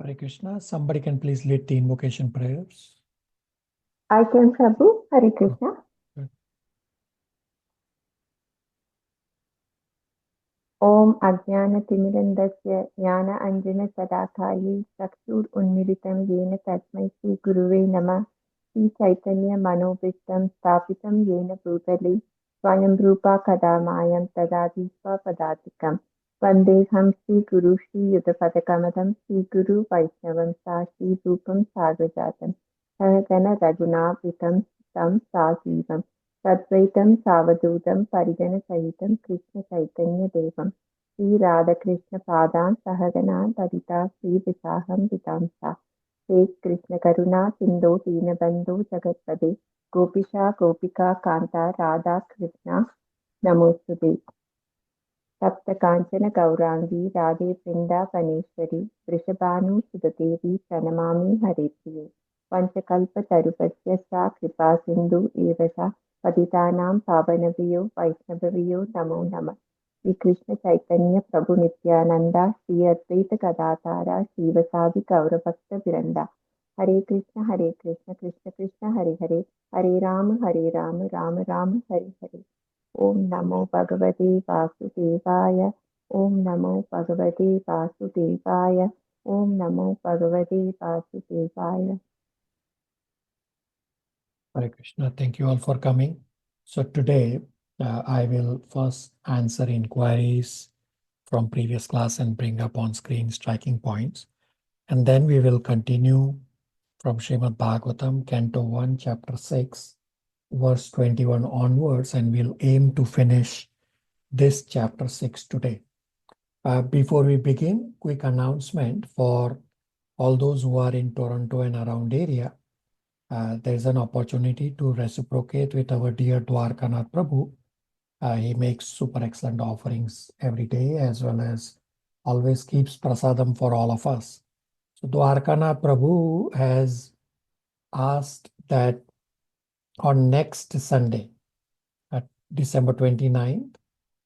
Hare Krishna. Somebody can please lead the invocation prayers. I can, Prabhu. Hare Krishna. Good. Om Ajnana Timirandasya Jnana Anjana Sadakali Chakshur Unmilitam Yena Tasmai Shri Guruve Namah Shri Chaitanya Manobhishtam Sthapitam Yena Bhutale Swayam Rupa Kadamayam Tadadhisva Padatikam Vandeham Shri Guru Shri Yudapadakamadam Shri Guru Vaishnavam Sa Shri Rupam Sarvajatam Sahagana Raghunavitam Tam Sajivam Sadvaitam Savadutam Parijana Sahitam Krishna Chaitanya Devam Sri Radha Krishna Padan Sahagana Dadita Sri Visaham Vitamsa Sri Krishna Karuna Sindhu Dinabandhu Jagatpade Gopisha Gopika Kanta Radha Krishna Namostute Sapta Kanchana Gaurangi Radhe Vrinda Paneshwari Vrishabhanu Sudadevi Pranamami Haripriye Panchakalpa Tarupasya Sa Kripa Sindhu Evasa Patitanam Pavanavyo Vaishnavavyo Namo Namah Sri Krishna Chaitanya Prabhu Nityananda Sri Advaita Gadatara Sri Vasadi Gauravakta Viranda Hare Krishna Krishna Krishna Hare Hare Hare Rama Rama Rama Hare Hare Om Namo Bhagavate Vasudevaya Om Namo Bhagavate Vasudevaya Om Namo Bhagavate Vasudevaya. Hare Krishna. Thank you all for coming. So today I will first answer inquiries from previous class and bring up on screen striking points. And then we will continue from Srimad Bhagavatam, Canto 1, Chapter 6, verse 21 onwards, and we'll aim to finish this Chapter 6 today. Before we begin, quick announcement for all those who are in Toronto and around area. There's an opportunity to reciprocate with our dear Dwarkanath Prabhu. He makes super excellent offerings every day, as well as always keeps prasadam for all of us. So Dwarkanath Prabhu has asked that on next Sunday, at December 29th,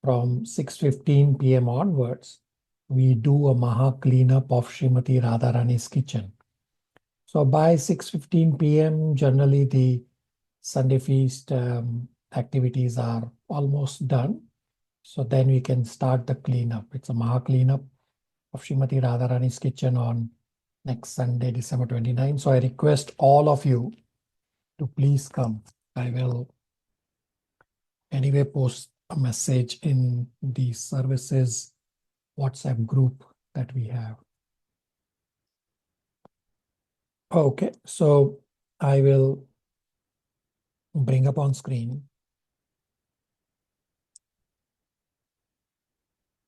from 6:15 p.m. onwards, we do a Maha cleanup of Srimati Radharani's kitchen. So by 6:15 p.m., generally the Sunday feast activities are almost done. So then we can start the cleanup. It's a Maha cleanup of Srimati Radharani's kitchen on next Sunday, December 29. So I request all of you to please come. I will anyway post a message in the services WhatsApp group that we have. Okay, so I will bring up on screen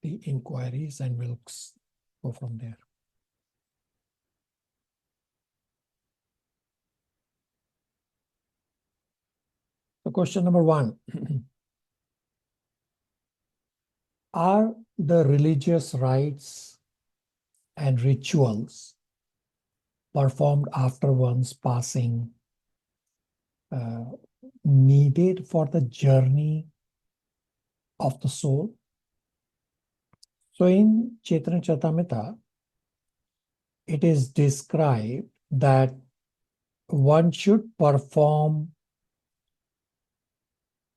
the inquiries and we'll go from there. So question number 1. Are the religious rites and rituals performed after one's passing needed for the journey of the soul? So in Chaitanya Charitamrita, it is described that one should perform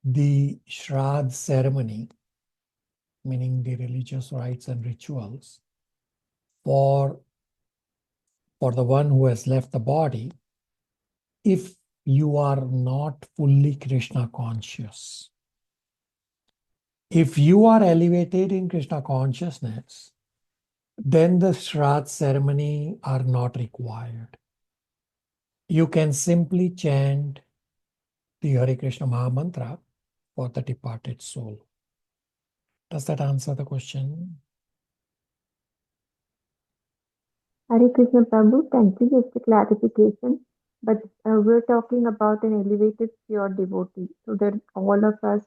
the Shraddha ceremony, meaning the religious rites and rituals, for the one who has left the body, if you are not fully Krishna conscious. If you are elevated in Krishna consciousness, then the Shraddha ceremony are not required. You can simply chant the Hare Krishna Maha Mantra for the departed soul. Does that answer the question? Hare Krishna Prabhu, thank you for the clarification. But we're talking about an elevated pure devotee. So that all of us,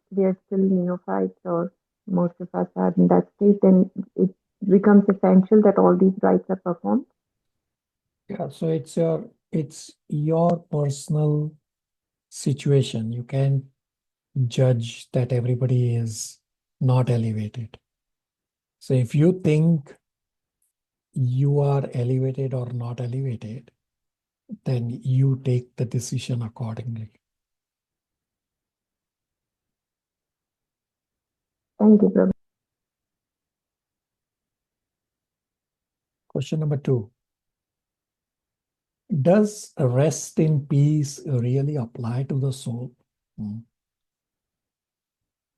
we are still neophytes, or most of us are in that state, then it becomes essential that all these rites are performed. Yeah, so it's your personal situation. You can't judge that everybody is not elevated. So if you think you are elevated or not elevated, then you take the decision accordingly. Thank you, Prabhu. Question number 2. Does rest in peace really apply to the soul?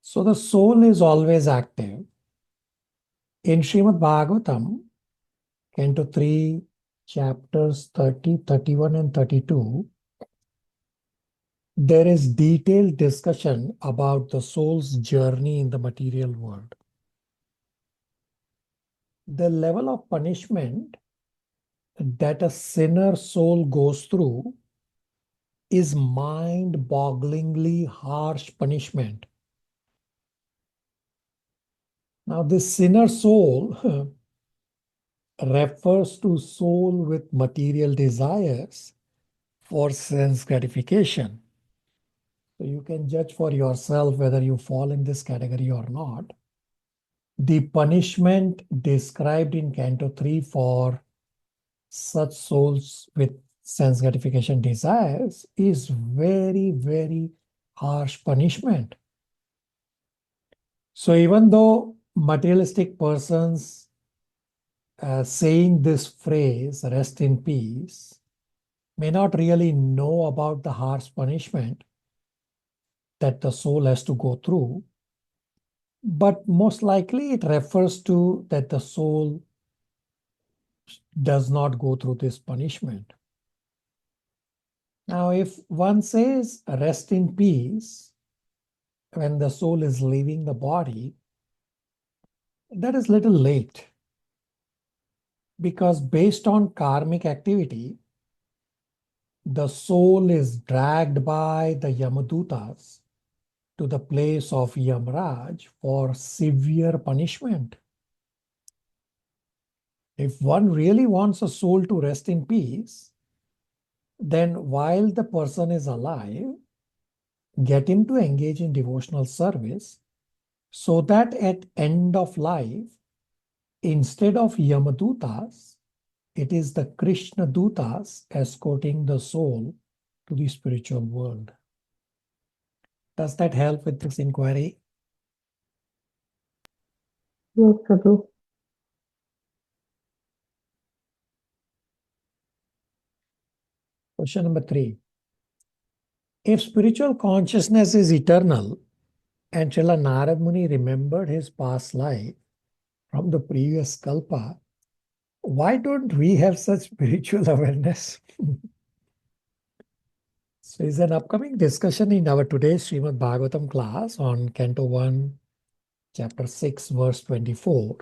So the soul is always active. In Srimad Bhagavatam, Canto 3, chapters 30, 31, and 32, there is detailed discussion about the soul's journey in the material world. The level of punishment that a sinner soul goes through is mind-bogglingly harsh punishment. Now, this sinner soul refers to soul with material desires for sense gratification. So you can judge for yourself whether you fall in this category or not. The punishment described in Canto 3 for such souls with sense gratification desires is very, very harsh punishment. So even though materialistic persons saying this phrase, rest in peace, may not really know about the harsh punishment that the soul has to go through, but most likely it refers to that the soul does not go through this punishment. Now, if one says rest in peace when the soul is leaving the body, that is little late, because based on karmic activity, the soul is dragged by the Yamadutas to the place of Yamraj for severe punishment. If one really wants a soul to rest in peace, then while the person is alive, get him to engage in devotional service so that at end of life, instead of Yamadutas, it is the Krishna Dutas escorting the soul to the spiritual world. Does that help with this inquiry? Yes, Prabhu. Question number 3. If spiritual consciousness is eternal and Srila Narad Muni remembered his past life from the previous kalpa, why don't we have such spiritual awareness? So it's an upcoming discussion in our today's Srimad Bhagavatam class on Canto 1, Chapter 6, verse 24,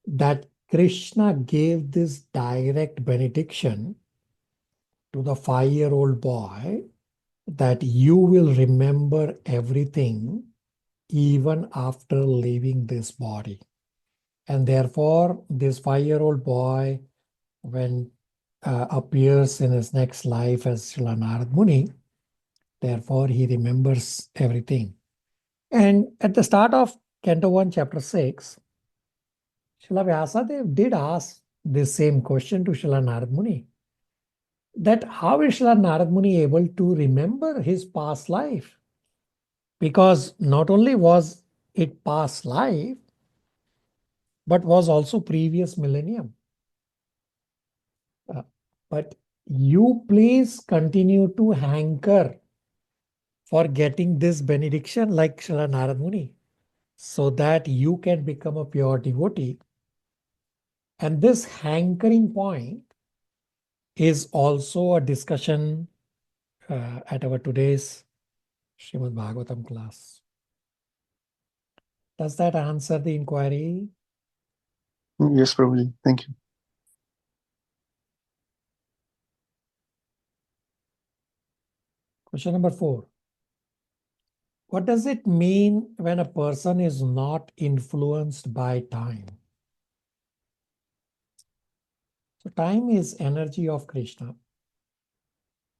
that Krishna gave this direct benediction to the 5-year-old boy that you will remember everything even after leaving this body. And therefore, this 5-year-old boy, when appears in his next life as Srila Narad Muni, therefore he remembers everything. And at the start of Canto 1, Chapter 6, Srila Vyasadeva did ask this same question to Srila Narad Muni, that how is Srila Narad Muni able to remember his past life? Because not only was it past life, but was also previous millennium. But you please continue to hanker for getting this benediction like Srila Narad Muni, so that you can become a pure devotee. And this hankering point is also a discussion at our today's Srimad Bhagavatam class. Does that answer the inquiry? Yes, Prabhuji. Thank you. Question number 4. What does it mean when a person is not influenced by time? So time is energy of Krishna.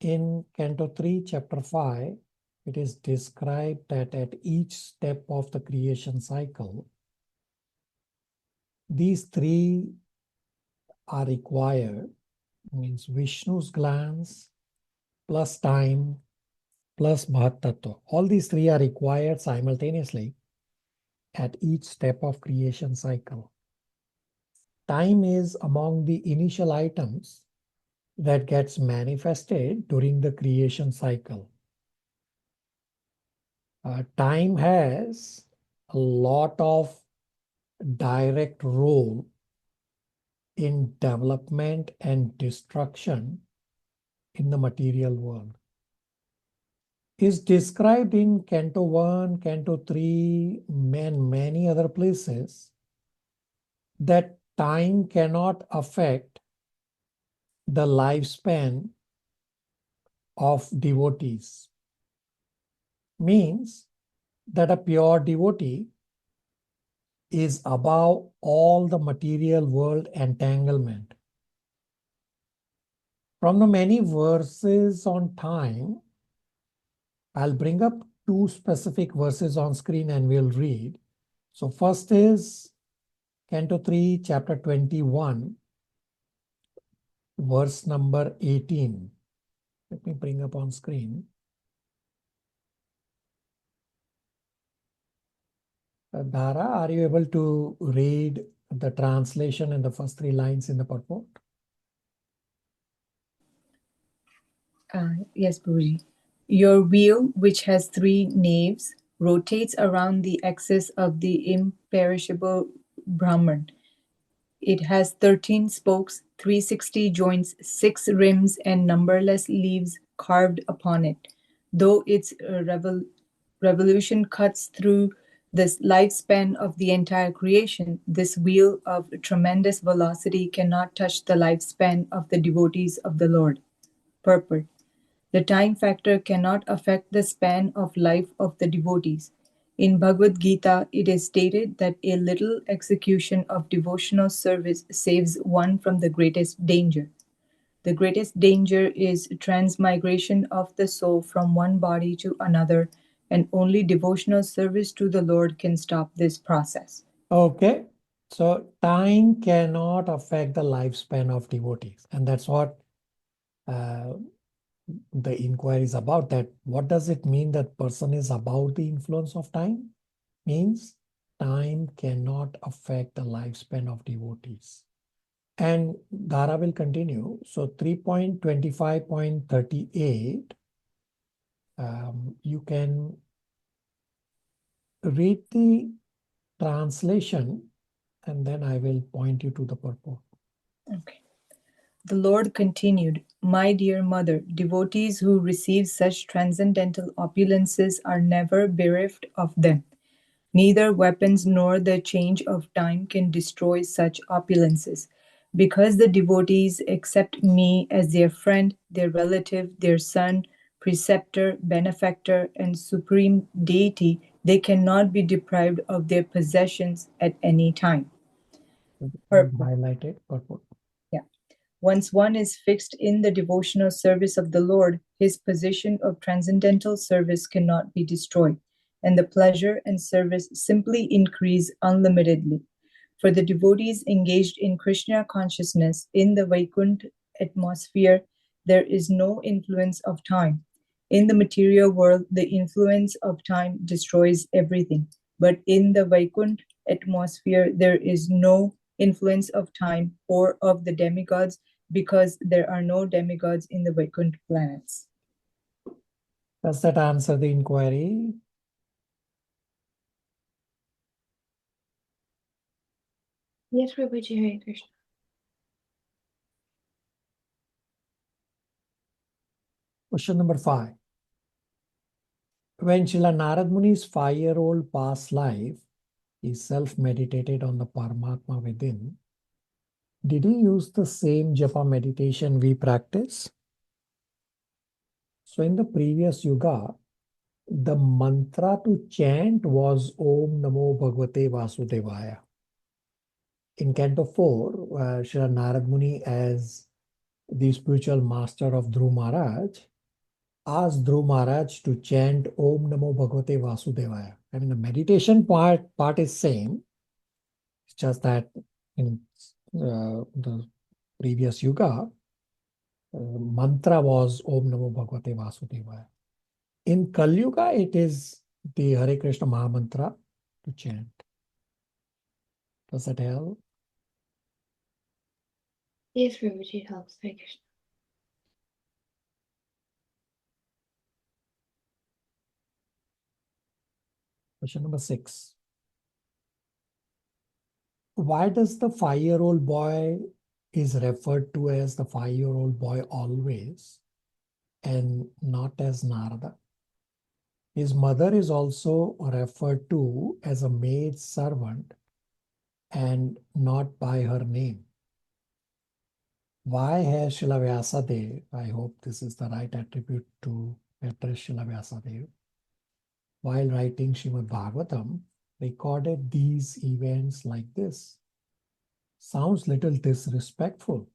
In Canto 3, Chapter 5, it is described that at each step of the creation cycle, these 3 are required, means Vishnu's glance plus time plus Mahatattva. All these three are required simultaneously at each step of creation cycle. Time is among the initial items that gets manifested during the creation cycle. Time has a lot of direct role in development and destruction in the material world. Is described in Canto 1, Canto 3, and many other places that time cannot affect the lifespan of devotees. Means that a pure devotee is above all the material world entanglement. From the many verses on time, I'll bring up two specific verses on screen and we'll read. So first is Canto 3, chapter 21, verse number 18. Let me bring up on screen. Dhara, are you able to read the translation and the first three lines in the purport? Yes, Guruji. Your wheel, which has 3 naves, rotates around the axis of the imperishable Brahman. It has 13 spokes, 360 joints, 6 rims, and numberless leaves carved upon it. Though its revolution cuts through this lifespan of the entire creation, this wheel of tremendous velocity cannot touch the lifespan of the devotees of the Lord. Purport. The time factor cannot affect the span of life of the devotees. In Bhagavad Gita, it is stated that a little execution of devotional service saves one from the greatest danger. The greatest danger is transmigration of the soul from one body to another, and only devotional service to the Lord can stop this process. Okay, so time cannot affect the lifespan of devotees, and that's what the inquiry is about. That what does it mean that person is above the influence of time? Means time cannot affect the lifespan of devotees. And Dhara will continue. So 3.25.38, you can read the translation and then I will point you to the purport. Okay. The Lord continued, My dear mother, devotees who receive such transcendental opulences are never bereft of them. Neither weapons nor the change of time can destroy such opulences. Because the devotees accept me as their friend, their relative, their son, preceptor, benefactor, and supreme deity, they cannot be deprived of their possessions at any time. Highlighted purport. Yeah. Once one is fixed in the devotional service of the Lord, his position of transcendental service cannot be destroyed, and the pleasure and service simply increase unlimitedly. For the devotees engaged in Krishna consciousness in the Vaikuntha atmosphere, there is no influence of time. In the material world, the influence of time destroys everything. But in the Vaikuntha atmosphere, there is no influence of time or of the demigods, because there are no demigods in the Vaikuntha planets. Does that answer the inquiry? Yes, Prabhuji, Hare Krishna. Question number 5. When Srila Narad Muni's 5-year-old past life, he self-meditated on the Paramatma within, did he use the same japa meditation we practice? So in the previous yuga, the mantra to chant was Om Namo Bhagavate Vasudevaya. In Canto 4, Srila Narad Muni, as the spiritual master of Dhruv Maharaj, asked Dhruv Maharaj to chant Om Namo Bhagavate Vasudevaya. I mean, the meditation part is same. It's just that in the previous yuga, mantra was Om Namo Bhagavate Vasudevaya. In Kali Yuga, it is the Hare Krishna Mahamantra to chant. Does that help? Yes, Prabhuji, it helps. Hare Krishna. Question number 6. Why does the 5-year-old boy is referred to as the 5-year-old boy always and not as Narada? His mother is also referred to as a maid servant and not by her name. Why has Srila Vyasadeva, I hope this is the right attribute to address Srila Vyasadeva, while writing Srimad Bhagavatam, recorded these events like this? Sounds little disrespectful.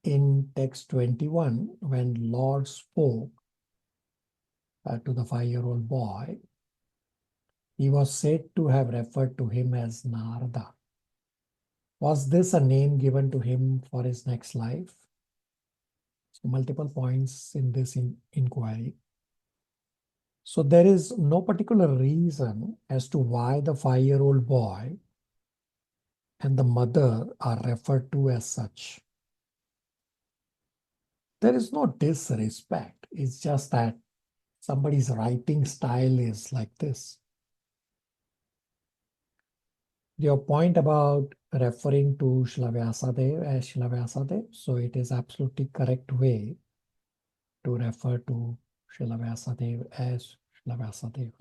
In text 21, when Lord spoke to the 5-year-old boy, he was said to have referred to him as Narada. Was this a name given to him for his next life? So multiple points in this inquiry. So there is no particular reason as to why the 5-year-old boy and the mother are referred to as such. There is no disrespect. It's just that somebody's writing style is like this. Your point about referring to Srila Vyasadeva as Srila Vyasadeva, so it is absolutely correct way to refer to Srila Vyasadeva as Srila Vyasadeva.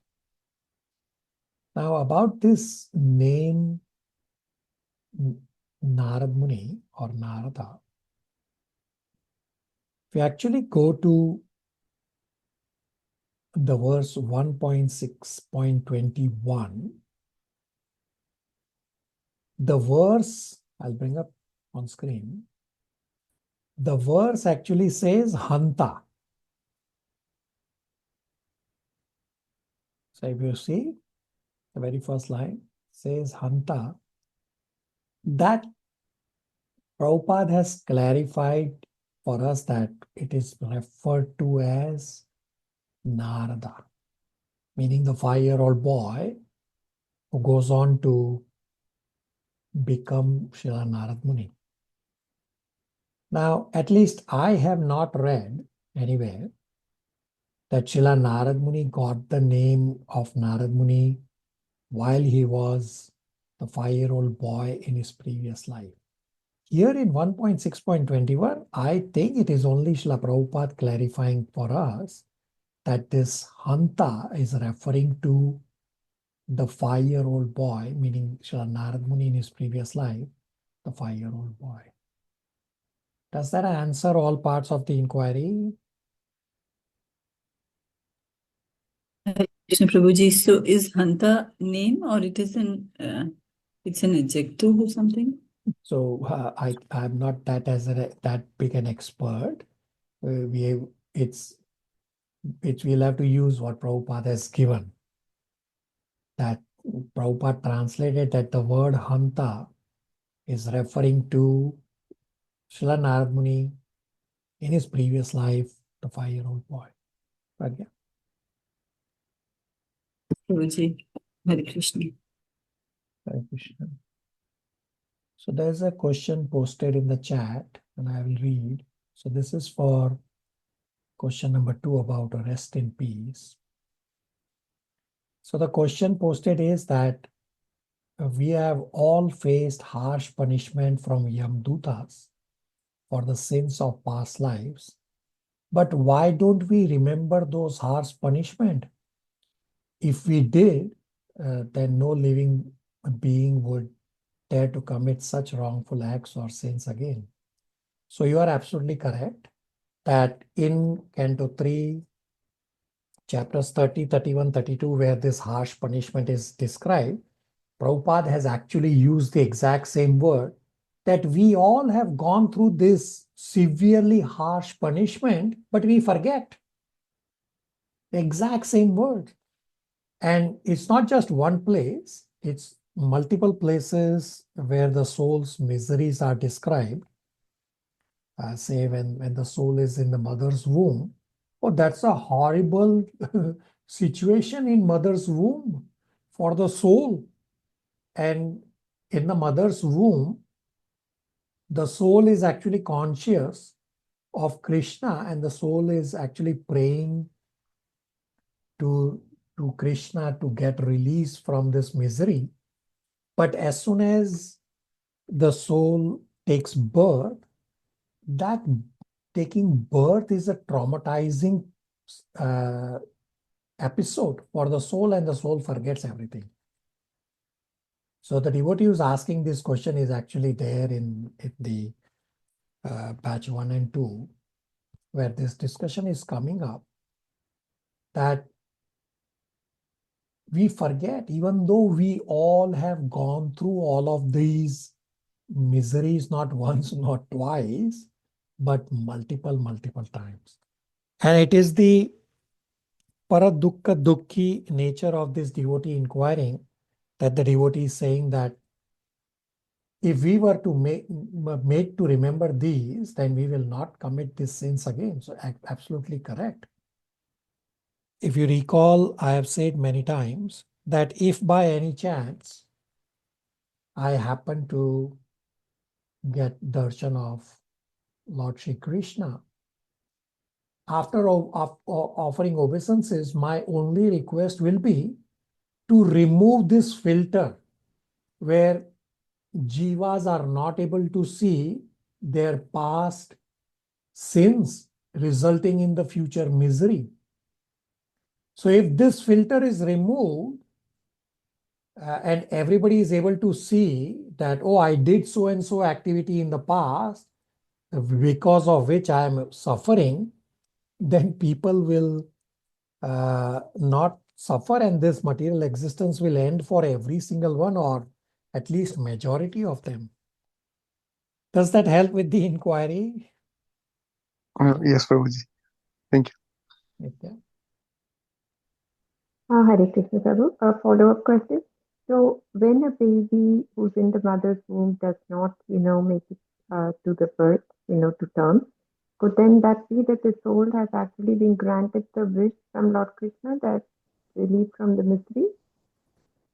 Now about this name Narad Muni or Narada, if you actually go to the verse 1.6.21, the verse, I'll bring up on screen, the verse actually says Hanta. So if you see, the very first line says Hanta. That Prabhupada has clarified for us that it is referred to as Narada, meaning the 5-year-old boy who goes on to become Srila Narad Muni. Now, at least I have not read anywhere that Srila Narad Muni got the name of Narad Muni while he was the 5-year-old boy in his previous life. Here in 1.6.21, I think it is only Srila Prabhupada clarifying for us that this Hanta is referring to the 5-year-old boy, meaning Srila Narad Muni in his previous life, the 5-year-old boy. Does that answer all parts of the inquiry? Krishna Prabhuji, so is Hanta name or it is it's an adjective or something? So I'm not that big an expert. We'll have to use what Prabhupada has given. That Prabhupada translated that the word Hanta is referring to Srila Narad Muni in his previous life, the 5-year-old boy. Pragya. Prabhuji, Hare Krishna. Hare Krishna. So there's a question posted in the chat and I will read. So this is for question number 2 about rest in peace. So the question posted is that we have all faced harsh punishment from Yamdutas for the sins of past lives. But why don't we remember those harsh punishment? If we did, then no living being would dare to commit such wrongful acts or sins again. So you are absolutely correct that in Canto 3, chapters 30, 31, 32, where this harsh punishment is described, Prabhupada has actually used the exact same word, that we all have gone through this severely harsh punishment, but we forget. The exact same word. And it's not just one place, it's multiple places where the soul's miseries are described. Say when the soul is in the mother's womb. Oh, that's a horrible situation in mother's womb for the soul. And in the mother's womb, the soul is actually conscious of Krishna, and the soul is actually praying to Krishna to get release from this misery. But as soon as the soul takes birth, that taking birth is a traumatizing episode for the soul, and the soul forgets everything. So the devotee who's asking this question is actually there in the batch 1 and 2, where this discussion is coming up, that we forget, even though we all have gone through all of these miseries, not once, not twice, but multiple times. And it is the paradukka dukkhi nature of this devotee inquiring that the devotee is saying that if we were to make to remember these, then we will not commit these sins again. So absolutely correct. If you recall, I have said many times that if by any chance I happen to get darshan of Lord Shri Krishna, after offering obeisances, my only request will be to remove this filter where jivas are not able to see their past sins resulting in the future misery. So if this filter is removed and everybody is able to see that, oh, I did so and so activity in the past because of which I am suffering, then people will not suffer, and this material existence will end for every single one, or at least majority of them. Does that help with the inquiry? Yes, Prabhuji. Thank you. Okay. Hare Krishna Prabhu. A follow-up question. So when a baby who's in the mother's womb does not, make it to the birth, to term, could then that be that the soul has actually been granted the wish from Lord Krishna, that relief from the misery?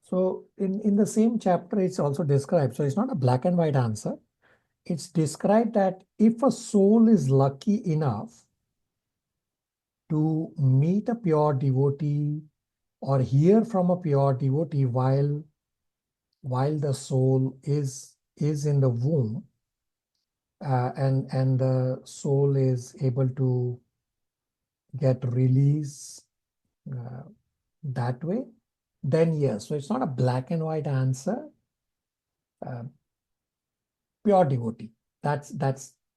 So in the same chapter, it's also described. So it's not a black and white answer. It's described that if a soul is lucky enough to meet a pure devotee or hear from a pure devotee while the soul is in the womb, and the soul is able to get release that way, then yes. So it's not a black and white answer. Pure devotee. That's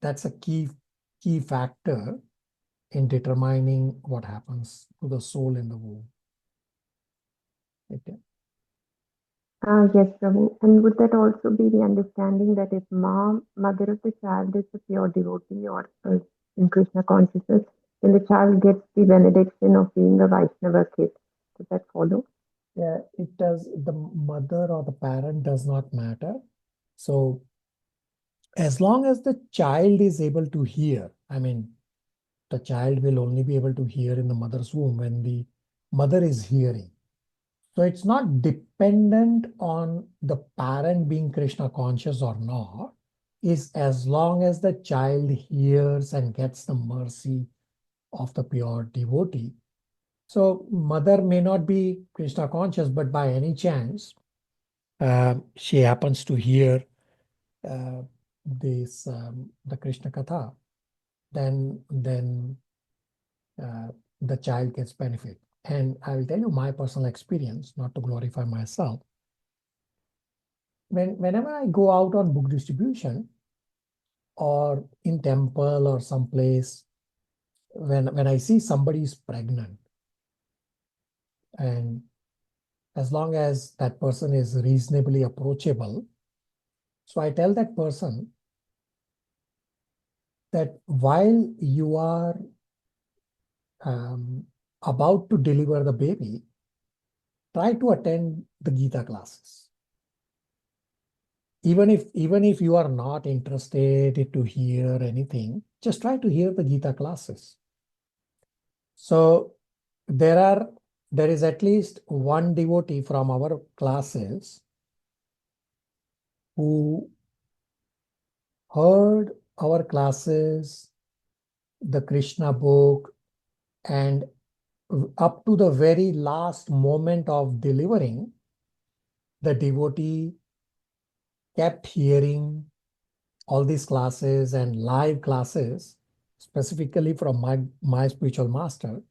a key factor in determining what happens to the soul in the womb. Okay. Yes, Prabhu. And would that also be the understanding that if mother of the child is a pure devotee or in Krishna consciousness, then the child gets the benediction of being a Vaishnava kid? Does that follow? Yeah, it does. The mother or the parent does not matter. So as long as the child is able to hear, I mean, the child will only be able to hear in the mother's womb when the mother is hearing. So it's not dependent on the parent being Krishna conscious or not. Is as long as the child hears and gets the mercy of the pure devotee. So mother may not be Krishna conscious, but by any chance, she happens to hear the Krishna Katha, then the child gets benefit. And I will tell you my personal experience, not to glorify myself. Whenever I go out on book distribution or in temple or someplace, when I see somebody is pregnant, and as long as that person is reasonably approachable, so I tell that person that while you are about to deliver the baby, try to attend the Gita classes. even if you are not interested to hear anything, just try to hear the Gita classes. So there is at least one devotee from our classes who heard our classes, the Krishna book, and up to the very last moment of delivering, the devotee kept hearing all these classes and live classes, specifically from my spiritual master.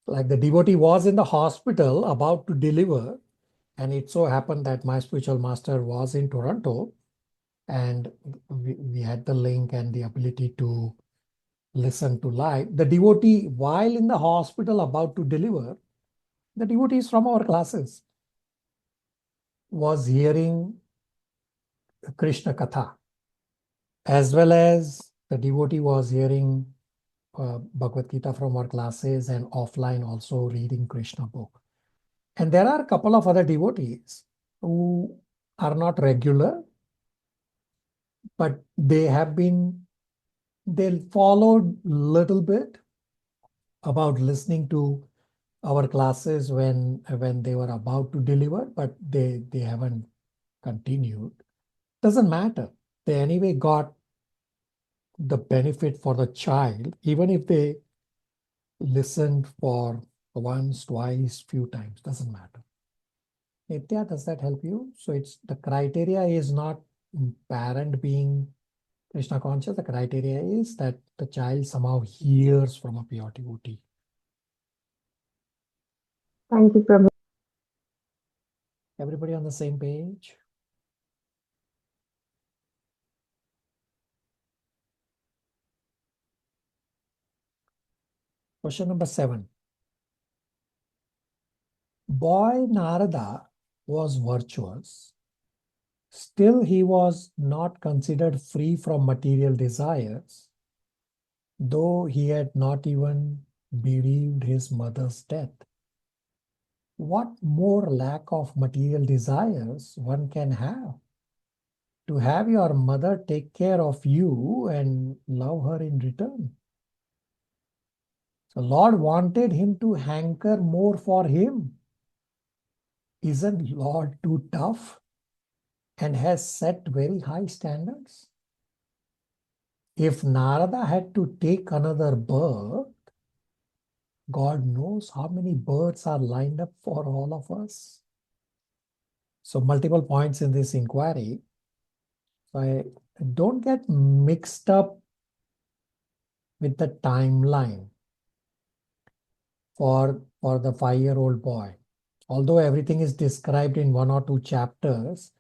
Like the devotee was in the hospital about to deliver, and it so happened that my spiritual master was in Toronto, and we had the link and the ability to listen to live. The devotee, while in the hospital about to deliver, the devotees from our classes was hearing Krishna Katha, as well as the devotee was hearing Bhagavad Gita from our classes and offline also reading Krishna book. And there are a couple of other devotees who are not regular, but they followed little bit about listening to our classes when they were about to deliver, but they haven't continued. Doesn't matter. They anyway got the benefit for the child, even if they listened for once, twice, few times, doesn't matter. Nitya, does that help you? So it's the criteria is not parent being Krishna conscious. The criteria is that the child somehow hears from a pure devotee. Thank you, Prabhu. Everybody on the same page? Question number 7. Boy Narada was virtuous. Still, he was not considered free from material desires, though he had not even bereaved his mother's death. What more lack of material desires one can have? To have your mother take care of you and love her in return. So Lord wanted him to hanker more for him. Isn't Lord too tough and has set very high standards? If Narada had to take another birth, God knows how many births are lined up for all of us. So multiple points in this inquiry. So I don't get mixed up with the timeline for the 5-year-old boy. Although everything is described in 1 or 2 chapters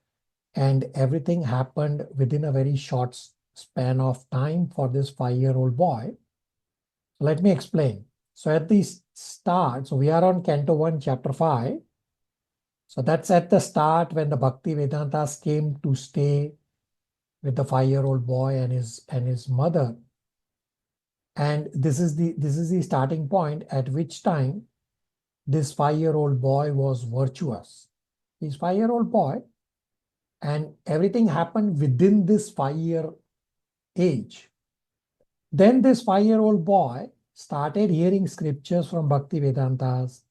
and everything happened within a very short span of time for this 5-year-old boy. Let me explain. So at the start, so we are on Canto 1, Chapter 5. So that's at the start when the Bhakti Vedantas came to stay with the 5-year-old boy and his mother. And this is the starting point at which time this 5-year-old boy was virtuous. He's 5-year-old boy, and everything happened within this 5-year age. Then this 5-year-old boy started hearing scriptures from Bhakti Vedantas,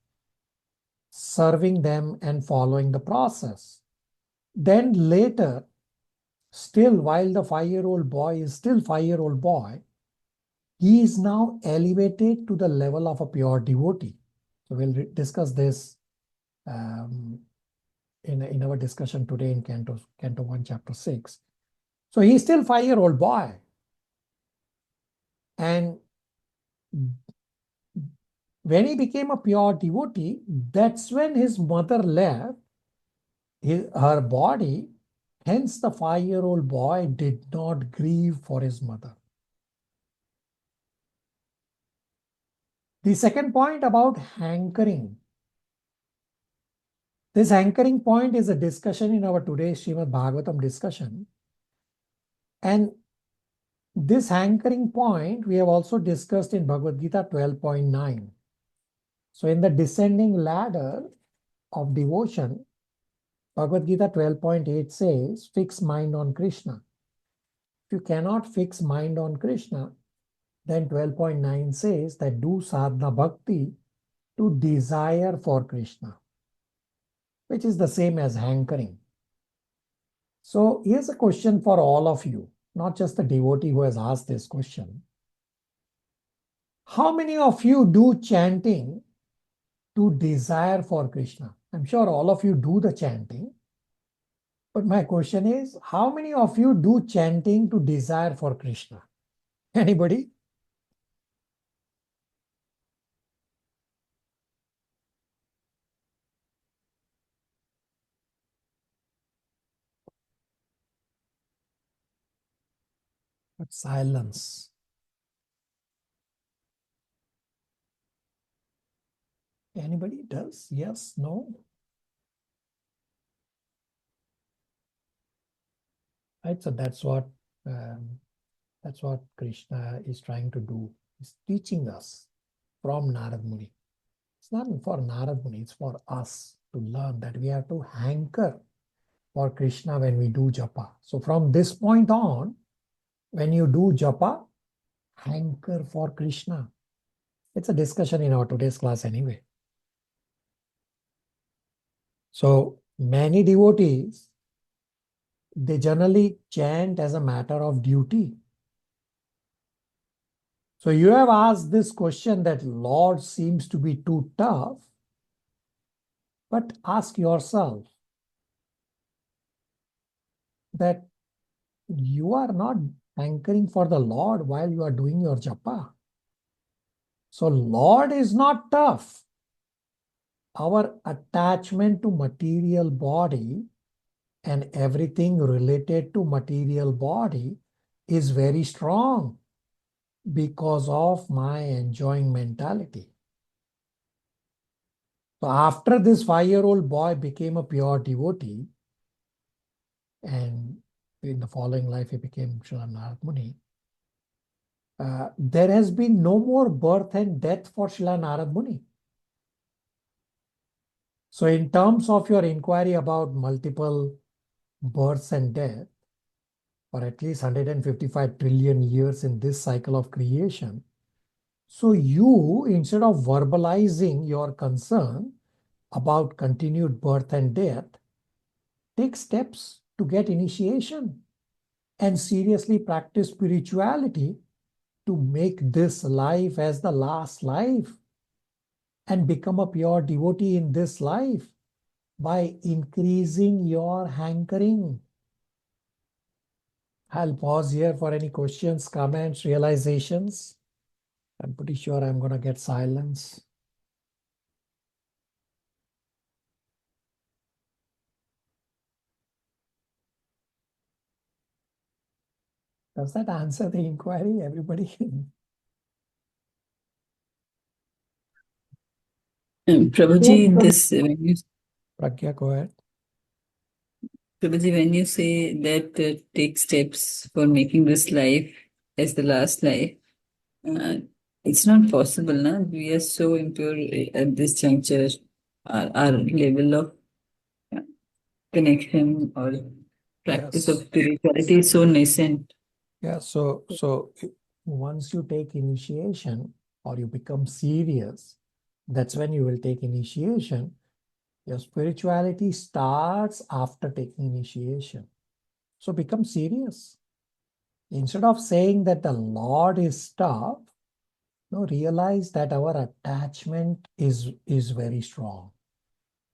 serving them and following the process. Then later, still while the 5-year-old boy is still 5-year-old boy, he is now elevated to the level of a pure devotee. So we'll discuss this in our discussion today in Canto 1, Chapter 6. So he's still 5-year-old boy. And when he became a pure devotee, that's when his mother left her body. Hence, the 5-year-old boy did not grieve for his mother. The second point about hankering. This hankering point is a discussion in our today's Srimad Bhagavatam discussion. And this hankering point we have also discussed in Bhagavad Gita 12.9. So in the descending ladder of devotion, Bhagavad Gita 12.8 says, fix mind on Krishna. If you cannot fix mind on Krishna, then 12.9 says that do sadhana bhakti to desire for Krishna, which is the same as hankering. So here's a question for all of you, not just the devotee who has asked this question. How many of you do chanting to desire for Krishna? I'm sure all of you do the chanting. But my question is, how many of you do chanting to desire for Krishna? Anybody? But silence. Anybody does? Yes, no? Right, so that's what Krishna is trying to do. He's teaching us from Narad Muni. It's not for Narad Muni, it's for us to learn that we have to hanker for Krishna when we do japa. So from this point on, when you do japa, hanker for Krishna. It's a discussion in our today's class anyway. So many devotees, they generally chant as a matter of duty. So you have asked this question that Lord seems to be too tough, but ask yourself that you are not hankering for the Lord while you are doing your japa. So Lord is not tough. Our attachment to material body and everything related to material body is very strong because of my enjoying mentality. So after this 5-year-old boy became a pure devotee, and in the following life he became Srila Narad Muni, there has been no more birth and death for Srila Narad Muni. So in terms of your inquiry about multiple births and death, for at least 155 trillion years in this cycle of creation, so you, instead of verbalizing your concern about continued birth and death, take steps to get initiation and seriously practice spirituality to make this life as the last life and become a pure devotee in this life by increasing your hankering. I'll pause here for any questions, comments, realizations. I'm pretty sure I'm going to get silence. Does that answer the inquiry, everybody? Prabhuji, Yes, Pragya, go ahead. Prabhuji, when you say that take steps for making this life as the last life, it's not possible, na? We are so impure at this juncture. Our level of connection or practice of Yes. spirituality is so nascent. Yeah, so once you take initiation or you become serious, that's when you will take initiation. Your spirituality starts after taking initiation. So become serious. Instead of saying that the Lord is tough, realize that our attachment is very strong.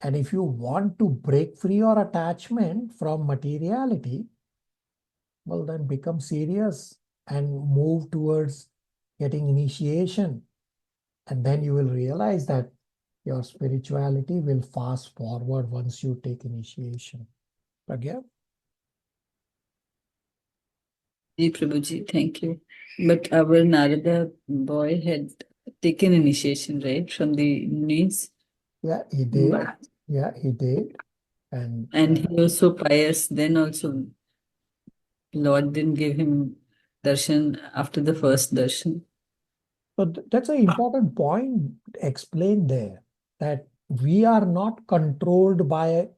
And if you want to break free your attachment from materiality, well, then become serious and move towards getting initiation. And then you will realize that your spirituality will fast forward once you take initiation. Pragya? Ji, Prabhuji, thank you. But our Narada boy had taken initiation, right, from the knees. Yeah, he did. But, Yeah, he did. And he was so pious. Then also, Lord didn't give him darshan after the first darshan. so that's an important point explained there, that we are not controlled by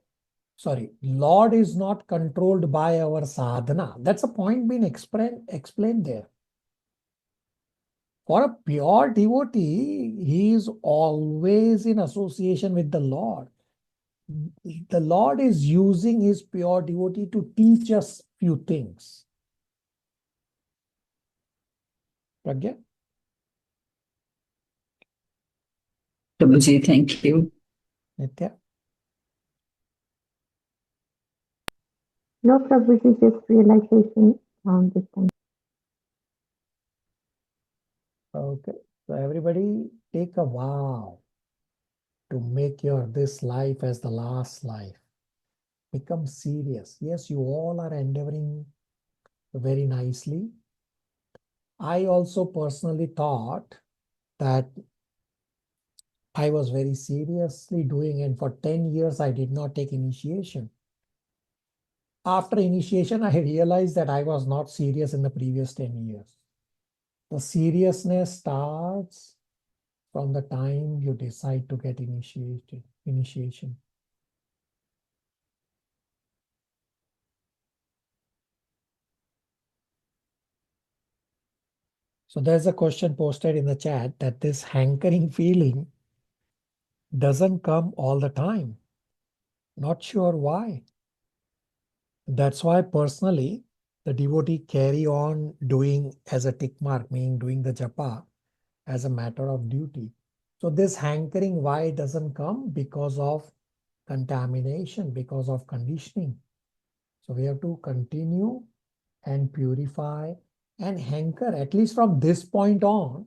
sorry, Lord is not controlled by our sadhana. That's a point being explained there. For a pure devotee, he is always in association with the Lord. The Lord is using his pure devotee to teach us few things. Pragya? Prabhuji, thank you. Nitya? No, Prabhuji, just realization this time. Okay. So everybody take a vow to make your this life as the last life. Become serious. Yes, you all are endeavoring very nicely. I also personally thought that I was very seriously doing, and for 10 years I did not take initiation. After initiation, I realized that I was not serious in the previous 10 years. The seriousness starts from the time you decide to get initiation. So there's a question posted in the chat that this hankering feeling doesn't come all the time. Not sure why. That's why personally, the devotee carry on doing as a tick mark, meaning doing the japa as a matter of duty. So this hankering, why it doesn't come? Because of contamination, because of conditioning. So we have to continue and purify and hanker, at least from this point on.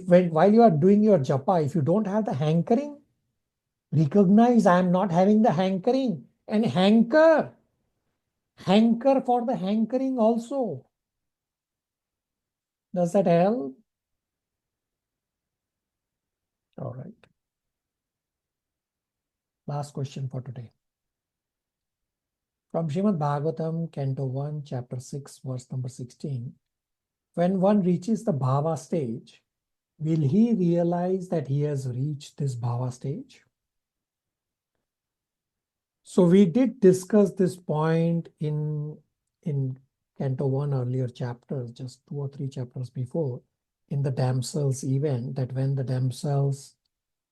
While you are doing your japa, if you don't have the hankering, recognize I am not having the hankering and hanker. Hanker for the hankering also. Does that help? All right. Last question for today. From Srimad Bhagavatam, Canto 1, Chapter 6, verse number 16. When one reaches the bhava stage, will he realize that he has reached this bhava stage? So we did discuss this point in Canto 1 earlier chapters, just 2 or 3 chapters before, in the damsels event, that when the damsels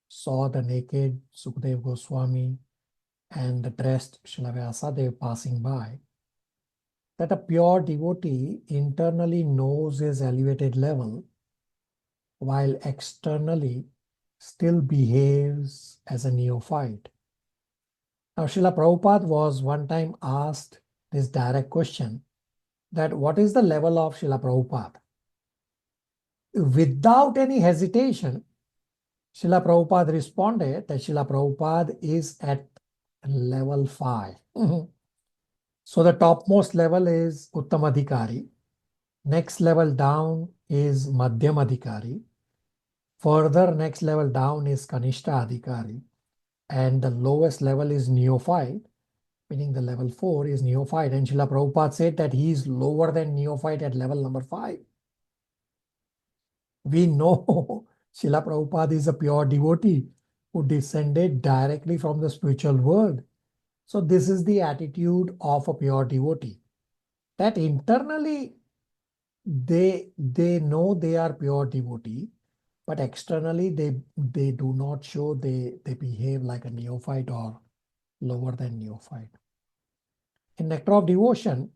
saw the naked Sukadeva Goswami and the dressed Srila Vyasadeva passing by, that a pure devotee internally knows his elevated level, while externally still behaves as a neophyte. Now, Srila Prabhupada was one time asked this direct question, that what is the level of Srila Prabhupada? Without any hesitation, Srila Prabhupada responded that Srila Prabhupada is at level 5. So the topmost level is Uttamadhikari. Next level down is Madhyamadhikari. Further, next level down is Kanishta Adhikari. And the lowest level is Neophyte, meaning the level 4 is Neophyte. And Srila Prabhupada said that he is lower than Neophyte at level number 5. We know Srila Prabhupada is a pure devotee who descended directly from the spiritual world. So this is the attitude of a pure devotee, that internally they know they are pure devotee, but externally they do not show, they behave like a neophyte or lower than neophyte. In Nectar of Devotion,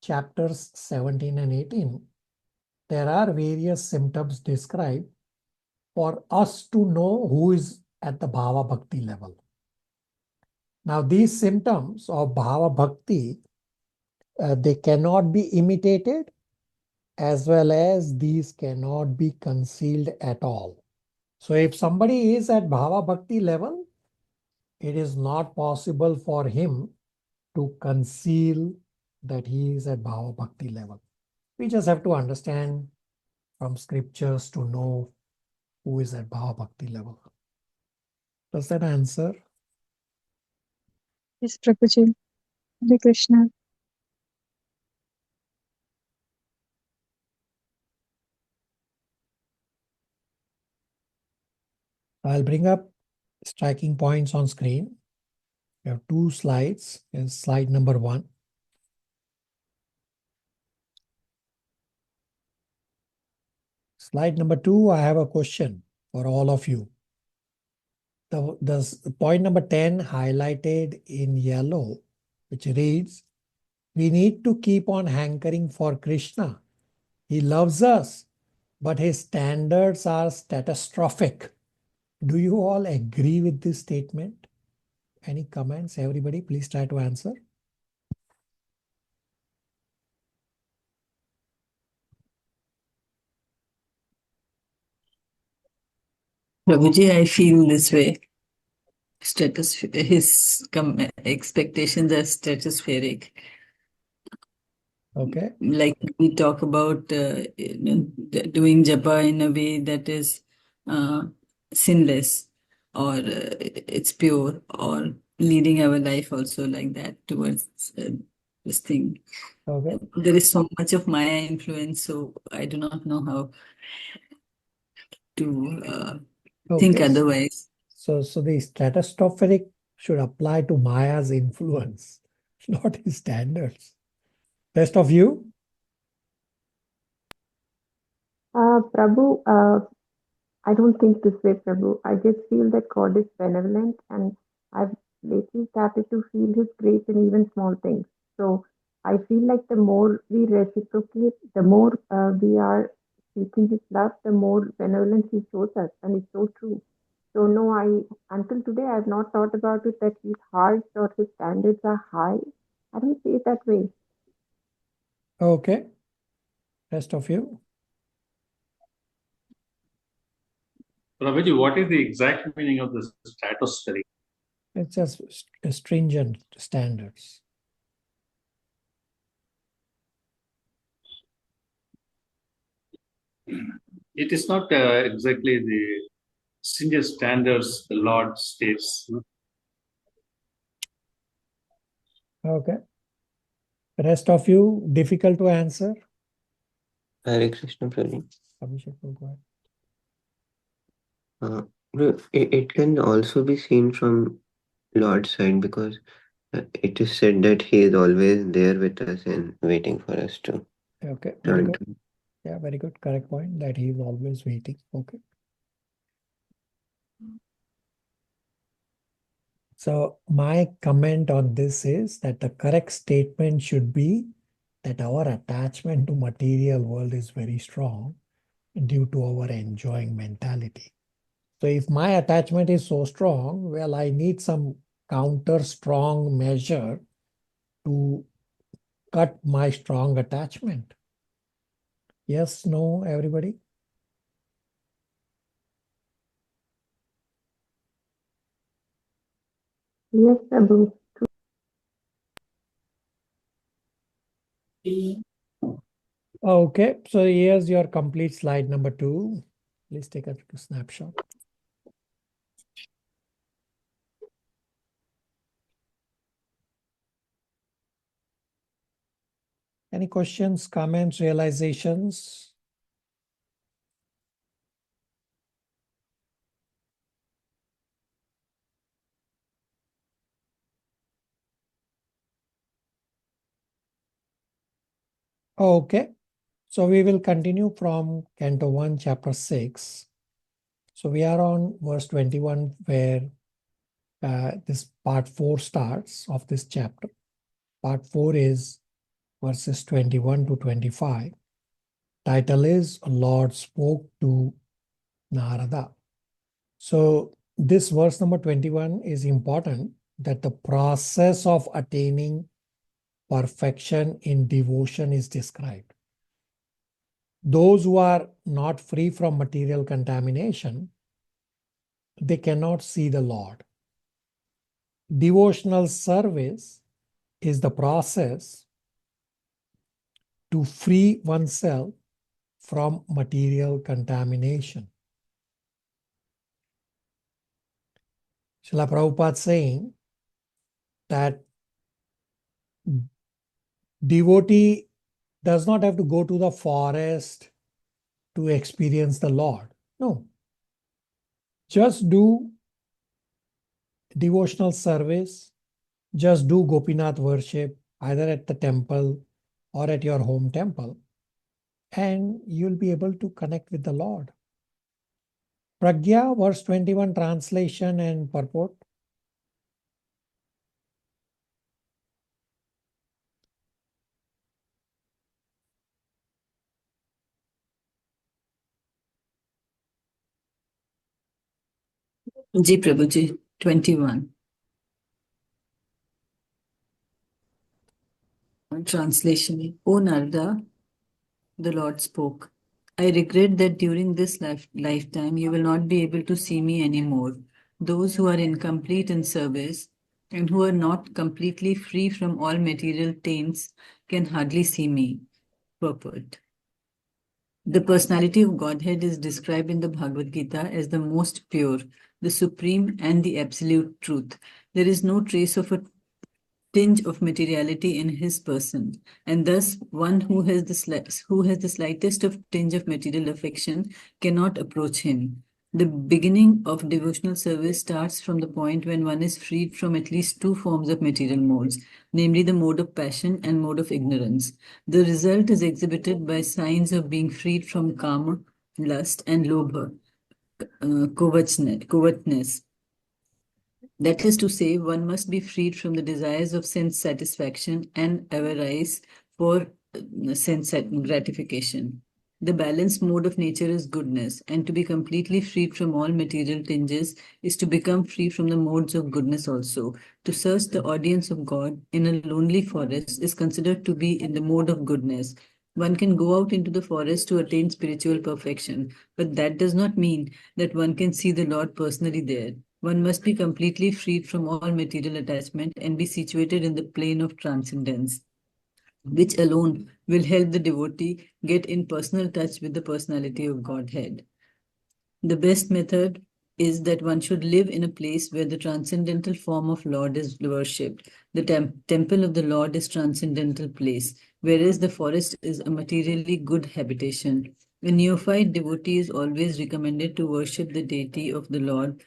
chapters 17 and 18, there are various symptoms described for us to know who is at the Bhava Bhakti level. Now, these symptoms of Bhava Bhakti, they cannot be imitated, as well as these cannot be concealed at all. So if somebody is at Bhava Bhakti level, it is not possible for him to conceal that he is at Bhava Bhakti level. We just have to understand from scriptures to know who is at Bhava Bhakti level. Does that answer? Yes, Prabhuji. Hare Krishna. I'll bring up striking points on screen. We have two slides. Here's slide number 1. Slide number 2, I have a question for all of you. The point number 10 highlighted in yellow, which reads, we need to keep on hankering for Krishna. He loves us, but his standards are catastrophic. Do you all agree with this statement? Any comments? Everybody, please try to answer. Prabhuji, I feel this way. His expectations are stratospheric. Okay. Like we talk about doing japa in a way that is sinless, or it's pure, or leading our life also like that towards this thing. Okay. There is so much of Maya influence, so I do not know how to think otherwise. So the stratospheric should apply to Maya's influence, not his standards. Rest of you? Prabhu, I don't think this way, Prabhu. I just feel that God is benevolent, and I've lately started to feel His grace in even small things. So I feel like the more we reciprocate, the more we are seeking His love, the more benevolence He shows us, and it's so true. So no, until today I've not thought about it that He's harsh or His standards are high. I don't see it that way. Okay. Rest of you? Prabhuji, what is the exact meaning of this stratospheric? It's just stringent standards. It is not exactly the stringent standards the Lord states. Okay. Rest of you, difficult to answer? Hare Krishna, Prabhu. Abhishek will go ahead. It can also be seen from Lord's side, because it is said that He is always there with us and waiting for us to Okay, very turn good. to. Yeah, very good. Correct point that he is always waiting. Okay. So my comment on this is that the correct statement should be that our attachment to material world is very strong due to our enjoying mentality. So if my attachment is so strong, well, I need some counter strong measure to cut my strong attachment. Yes, no, everybody? Yes, Prabhu. Okay, so here's your complete slide number 2. Please take a snapshot. Any questions, comments, realizations? Okay, so we will continue from Canto 1, Chapter 6. So we are on verse 21, where this part 4 starts of this chapter. Part 4 is verses 21 to 25. Title is Lord Spoke to Narada. So this verse number 21 is important, that the process of attaining perfection in devotion is described. Those who are not free from material contamination, they cannot see the Lord. Devotional service is the process to free oneself from material contamination. Srila Prabhupada saying that devotee does not have to go to the forest to experience the Lord. No. Just do devotional service just do Gopinath worship either at the temple or at your home temple, and you'll be able to connect with the Lord. Pragya, verse 21, translation and purport. Ji Prabhuji, 21. Translation. O Narada, the Lord spoke. I regret that during this lifetime you will not be able to see me anymore. Those who are incomplete in service and who are not completely free from all material taints can hardly see me. Purport. The personality of Godhead is described in the Bhagavad Gita as the most pure, the supreme, and the absolute truth. There is no trace of a tinge of materiality in his person, and thus one who has the slightest of tinge of material affection cannot approach him. The beginning of devotional service starts from the point when one is freed from at least two forms of material modes, namely the mode of passion and mode of ignorance. The result is exhibited by signs of being freed from kama, lust, and lobha, covetousness. That is to say, one must be freed from the desires of sense satisfaction and avarice for sense gratification. The balanced mode of nature is goodness, and to be completely freed from all material tinges is to become free from the modes of goodness also. To search the audience of God in a lonely forest is considered to be in the mode of goodness. One can go out into the forest to attain spiritual perfection, but that does not mean that one can see the Lord personally there. One must be completely freed from all material attachment and be situated in the plane of transcendence, which alone will help the devotee get in personal touch with the personality of Godhead. The best method is that one should live in a place where the transcendental form of Lord is worshipped. The temple of the Lord is transcendental place, whereas the forest is a materially good habitation. A neophyte devotee is always recommended to worship the deity of the Lord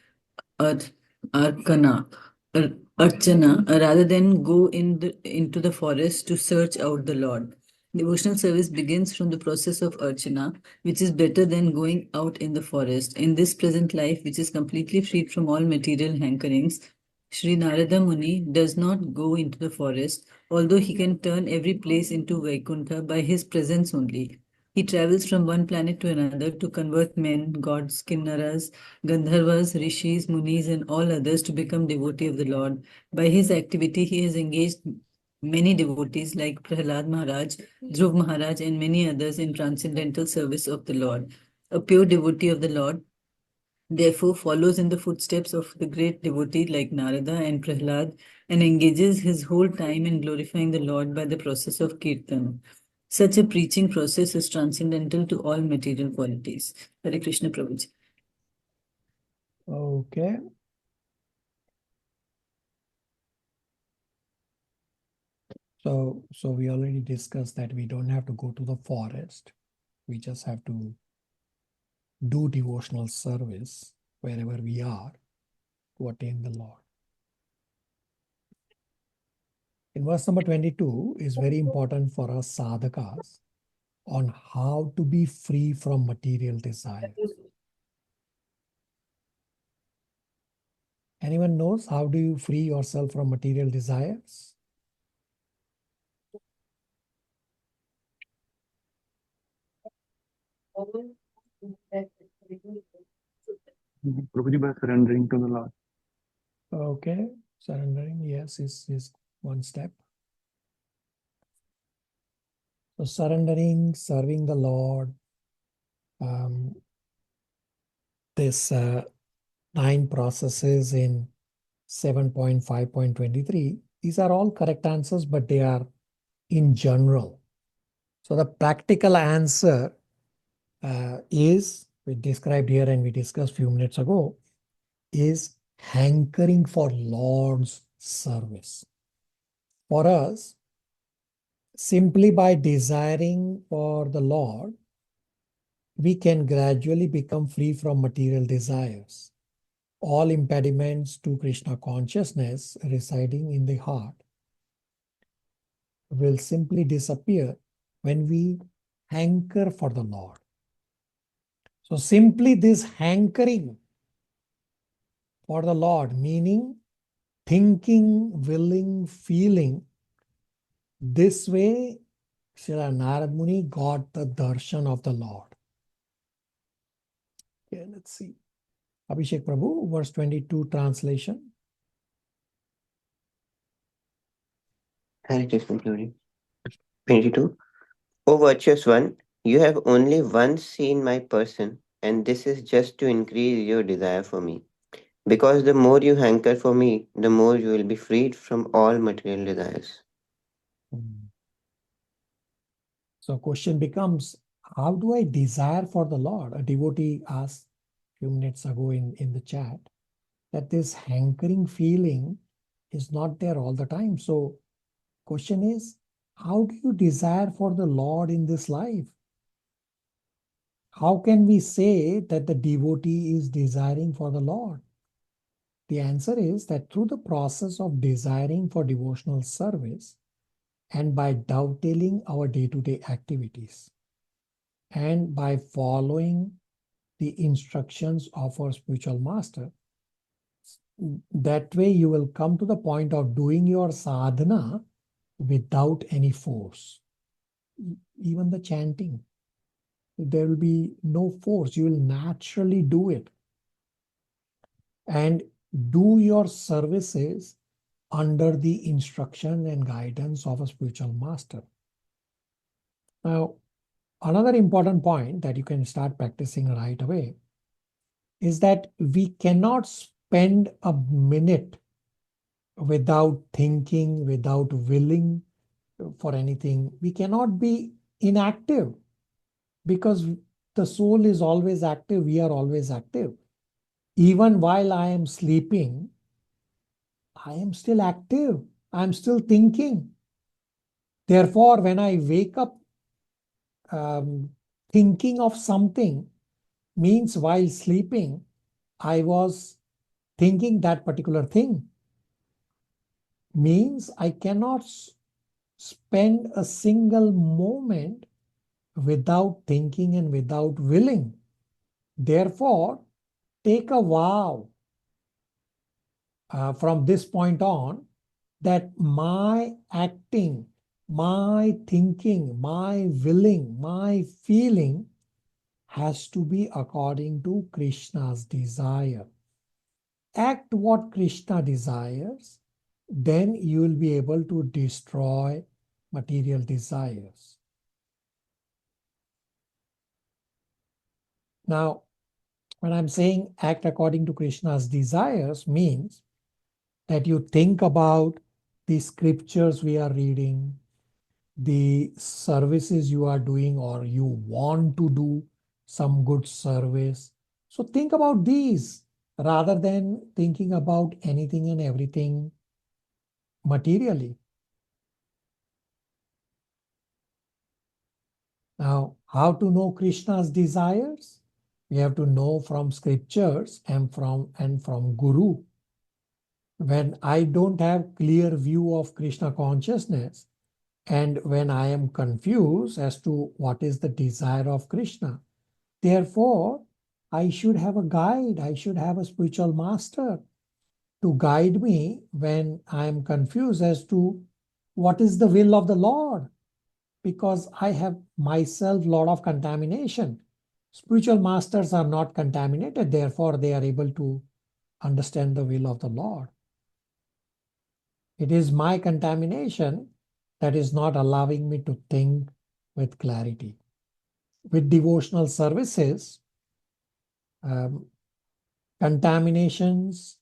Archana, Archana, rather than go into the forest to search out the Lord. Devotional service begins from the process of Archana, which is better than going out in the forest. In this present life, which is completely freed from all material hankerings, Sri Narada Muni does not go into the forest, although he can turn every place into Vaikuntha by his presence only. He travels from one planet to another to convert men, gods, kinnaras, Gandharvas, rishis, munis, and all others to become devotee of the Lord. By his activity, he has engaged many devotees like Prahlad Maharaj, Dhruv Maharaj, and many others in transcendental service of the Lord. A pure devotee of the Lord therefore follows in the footsteps of the great devotee like Narada and Prahlad and engages his whole time in glorifying the Lord by the process of Kirtan. Such a preaching process is transcendental to all material qualities. Hare Krishna Prabhuji. Okay. So we already discussed that we don't have to go to the forest. We just have to do devotional service wherever we are to attain the Lord. In verse number 22 is very important for us sadhakas on how to be free from material desires. Anyone knows how do you free yourself from material desires? Prabhuji, by surrendering to the Lord. Okay, surrendering, yes, is one step. So surrendering, serving the Lord, this 9 processes in 7.5.23, these are all correct answers, but they are in general. So the practical answer is, we described here and we discussed a few minutes ago, is hankering for Lord's service. For us, simply by desiring for the Lord, we can gradually become free from material desires. all impediments to Krishna consciousness residing in the heart will simply disappear when we hanker for the Lord. So simply this hankering for the Lord, meaning thinking, willing, feeling, this way Srila Narad Muni got the darshan of the Lord. Okay, let's see. Abhishek Prabhu, verse 22 translation. Hare Krishna, Prabhuji. 22. O virtuous one, you have only once seen my person, and this is just to increase your desire for me. Because the more you hanker for me, the more you will be freed from all material desires. So question becomes, how do I desire for the Lord? A devotee asked a few minutes ago in the chat that this hankering feeling is not there all the time. So question is, how do you desire for the Lord in this life? How can we say that the devotee is desiring for the Lord? The answer is that through the process of desiring for devotional service and by dovetailing our day-to-day activities and by following the instructions of our spiritual master, that way you will come to the point of doing your sadhana without any force. Even the chanting, there will be no force. You will naturally do it. And do your services under the instruction and guidance of a spiritual master. Now, another important point that you can start practicing right away is that we cannot spend a minute without thinking, without willing for anything. We cannot be inactive because the soul is always active. We are always active. Even while I am sleeping, I am still active. I am still thinking. Therefore, when I wake up thinking of something, means while sleeping, I was thinking that particular thing. Means I cannot spend a single moment without thinking and without willing. Therefore, take a vow from this point on that my acting, my thinking, my willing, my feeling has to be according to Krishna's desire. Act what Krishna desires, then you will be able to destroy material desires. Now, when I'm saying act according to Krishna's desires means that you think about the scriptures we are reading, the services you are doing, or you want to do some good service. So think about these rather than thinking about anything and everything materially. Now, how to know Krishna's desires? We have to know from scriptures and from Guru. When I don't have clear view of Krishna consciousness, and when I am confused as to what is the desire of Krishna, therefore, I should have a guide. I should have a spiritual master to guide me when I am confused as to what is the will of the Lord, because I have myself a lot of contamination. Spiritual masters are not contaminated, therefore they are able to understand the will of the Lord. It is my contamination that is not allowing me to think with clarity. With devotional services, contaminations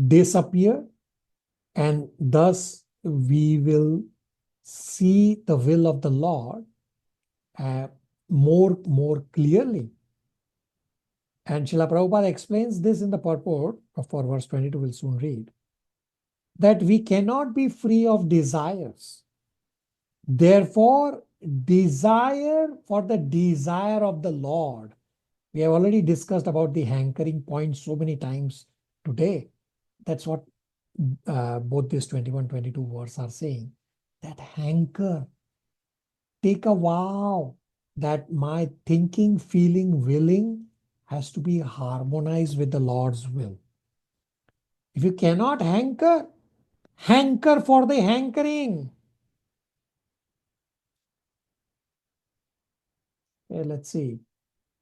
disappear, and thus we will see the will of the Lord more clearly. And Srila Prabhupada explains this in the purport for verse 22, we'll soon read, that we cannot be free of desires. Therefore, desire for the desire of the Lord We have already discussed about the hankering point so many times today. That's what both these 21, 22 words are saying. That hanker. Take a vow that my thinking, feeling, willing has to be harmonized with the Lord's will. If you cannot hanker, hanker for the hankering. Okay, let's see.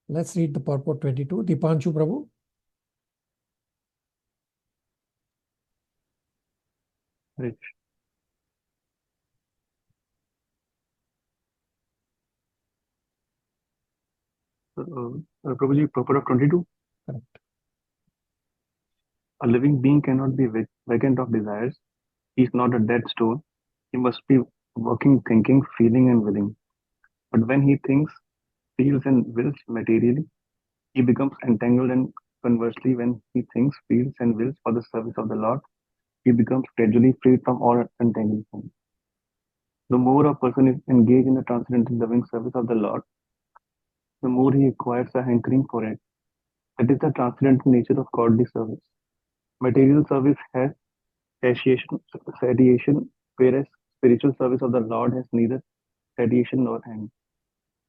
Let's read the purport 22. Dipanshu Prabhu. Rich. Prabhuji, purport of 22. Correct. A living being cannot be vacant of desires. He is not a dead stone. He must be working, thinking, feeling, and willing. But when he thinks, feels, and wills materially, he becomes entangled, and conversely, when he thinks, feels, and wills for the service of the Lord, he becomes gradually freed from all entanglement. The more a person is engaged in the transcendental loving service of the Lord, the more he acquires a hankering for it. That is the transcendental nature of godly service. Material service has satiation, whereas spiritual service of the Lord has neither satiation nor hang.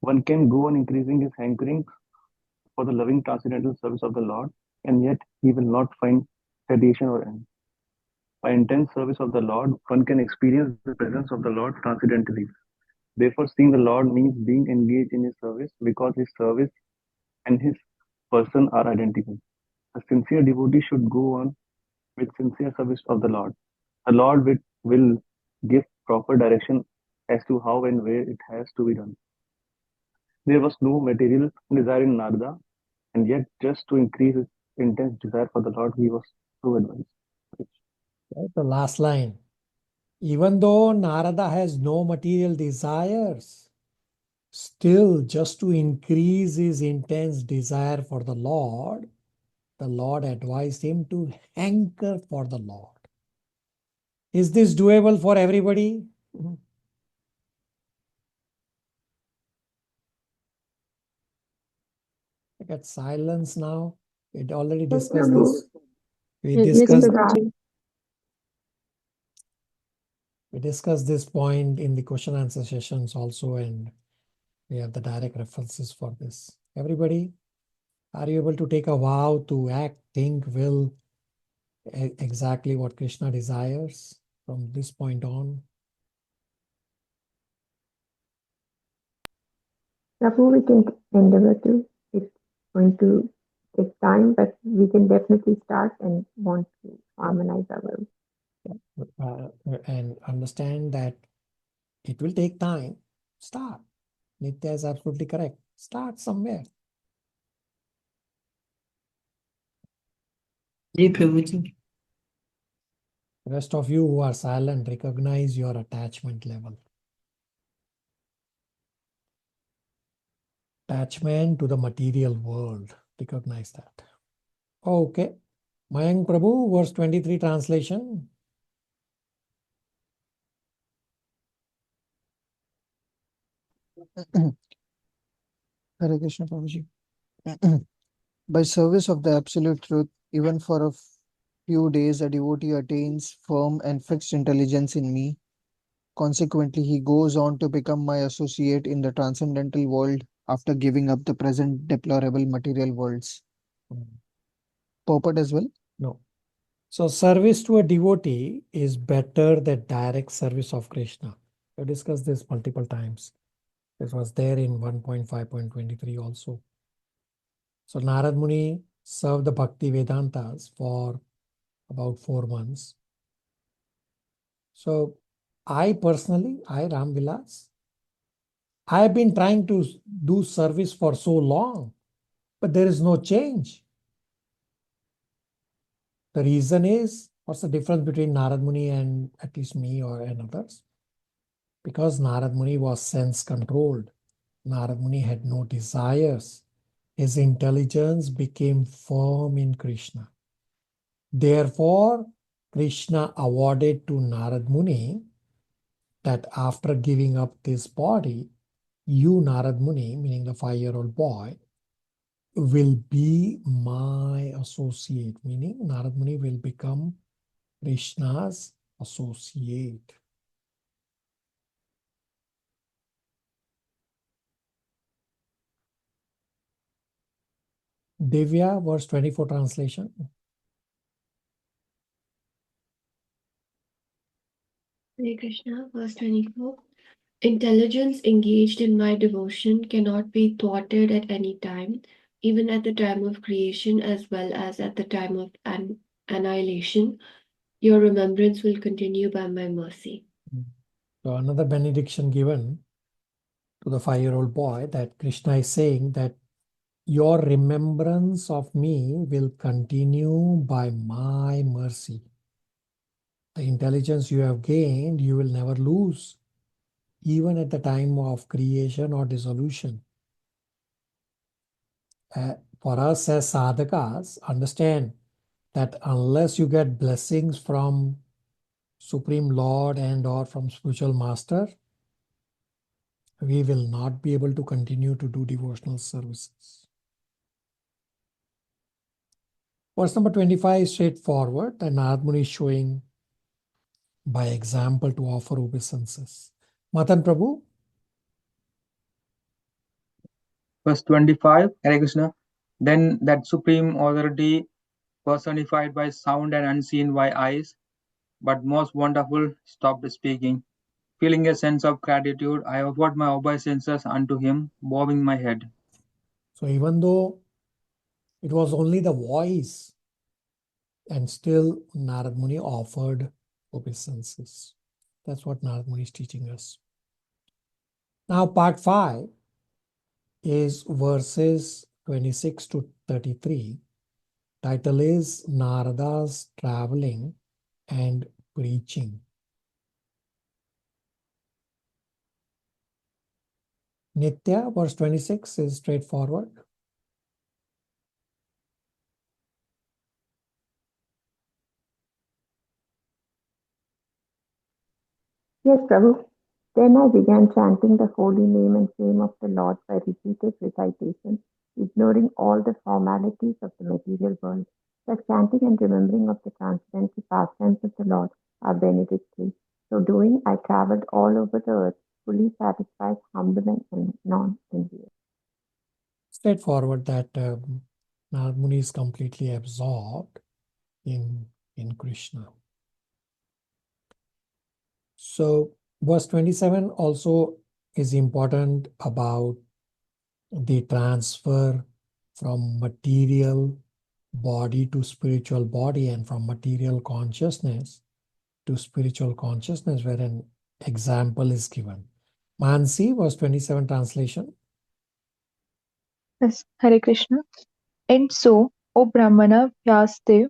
One can go on increasing his hankering for the loving transcendental service of the Lord, and yet he will not find satiation or end. By intense service of the Lord, one can experience the presence of the Lord transcendentally. Therefore, seeing the Lord means being engaged in his service because his service and his person are identical. A sincere devotee should go on with sincere service of the Lord. The Lord will give proper direction as to how and where it has to be done. There was no material desire in Narada, and yet just to increase his intense desire for the Lord, he was so advanced. Right, the last line. Even though Narada has no material desires, still just to increase his intense desire for the Lord advised him to hanker for the Lord. Is this doable for everybody? I got silence now. We already discussed this. We Yes, discussed, Prabhuji. we discussed this point in the question answer sessions also, and we have the direct references for this. Everybody, are you able to take a vow to act, think, will exactly what Krishna desires from this point on? Prabhu, we can endeavor to. It's going to take time, but we can definitely start and want to harmonize our will. And understand that it will take time. Start. Nitya is absolutely correct. Start somewhere. Ji Prabhuji. The rest of you who are silent, recognize your attachment level. Attachment to the material world. Recognize that. Okay. Mayank Prabhu, verse 23 translation. Hare Krishna Prabhuji. By service of the absolute truth, even for a few days, a devotee attains firm and fixed intelligence in me. Consequently, he goes on to become my associate in the transcendental world after giving up the present deplorable material worlds. Purport as well? No. So service to a devotee is better than direct service of Krishna. We discussed this multiple times. It was there in 1.5.23 also. So Narad Muni served the Bhakti Vedantas for about 4 months. So I personally, Ram Vilas, I have been trying to do service for so long, but there is no change. The reason is, what's the difference between Narad Muni and at least me and others? Because Narad Muni was sense controlled. Narad Muni had no desires. His intelligence became firm in Krishna. Therefore, Krishna awarded to Narad Muni that after giving up this body, you, Narad Muni, meaning the 5-year-old boy, will be my associate, meaning Narad Muni will become Krishna's associate. Divya, verse 24 translation. Hare Krishna, verse 24. Intelligence engaged in my devotion cannot be thwarted at any time, even at the time of creation as well as at the time of annihilation. Your remembrance will continue by my mercy. So another benediction given to the 5-year-old boy, that Krishna is saying that your remembrance of me will continue by my mercy. The intelligence you have gained, you will never lose, even at the time of creation or dissolution. For us as sadhakas, understand that unless you get blessings from Supreme Lord and or from spiritual master, we will not be able to continue to do devotional services. Verse number 25 is straightforward, and Narad Muni is showing by example to offer obeisances. Matan Prabhu. Verse 25, Hare Krishna. Then that supreme authority, personified by sound and unseen by eyes, but most wonderful, stopped speaking. Feeling a sense of gratitude, I offered my obeisances unto him, bowing my head. So even though it was only the voice, and still Narad Muni offered obeisances. That's what Narad Muni is teaching us. Now part 5 is verses 26 to 33. Title is Narada's Traveling and Preaching. Nitya, verse 26 is straightforward. Yes, Prabhu. Then I began chanting the holy name and fame of the Lord by repeated recitation, ignoring all the formalities of the material world. The chanting and remembering of the transcendental pastimes of the Lord are benedictory. So doing, I traveled all over the earth, fully satisfied, humble, and non-envious. Straightforward that Narad Muni is completely absorbed in Krishna. So verse 27 also is important about the transfer from material body to spiritual body and from material consciousness to spiritual consciousness, where an example is given. Mansi, verse 27 translation. Yes, Hare Krishna. And so, O Brahmana Vyasdev,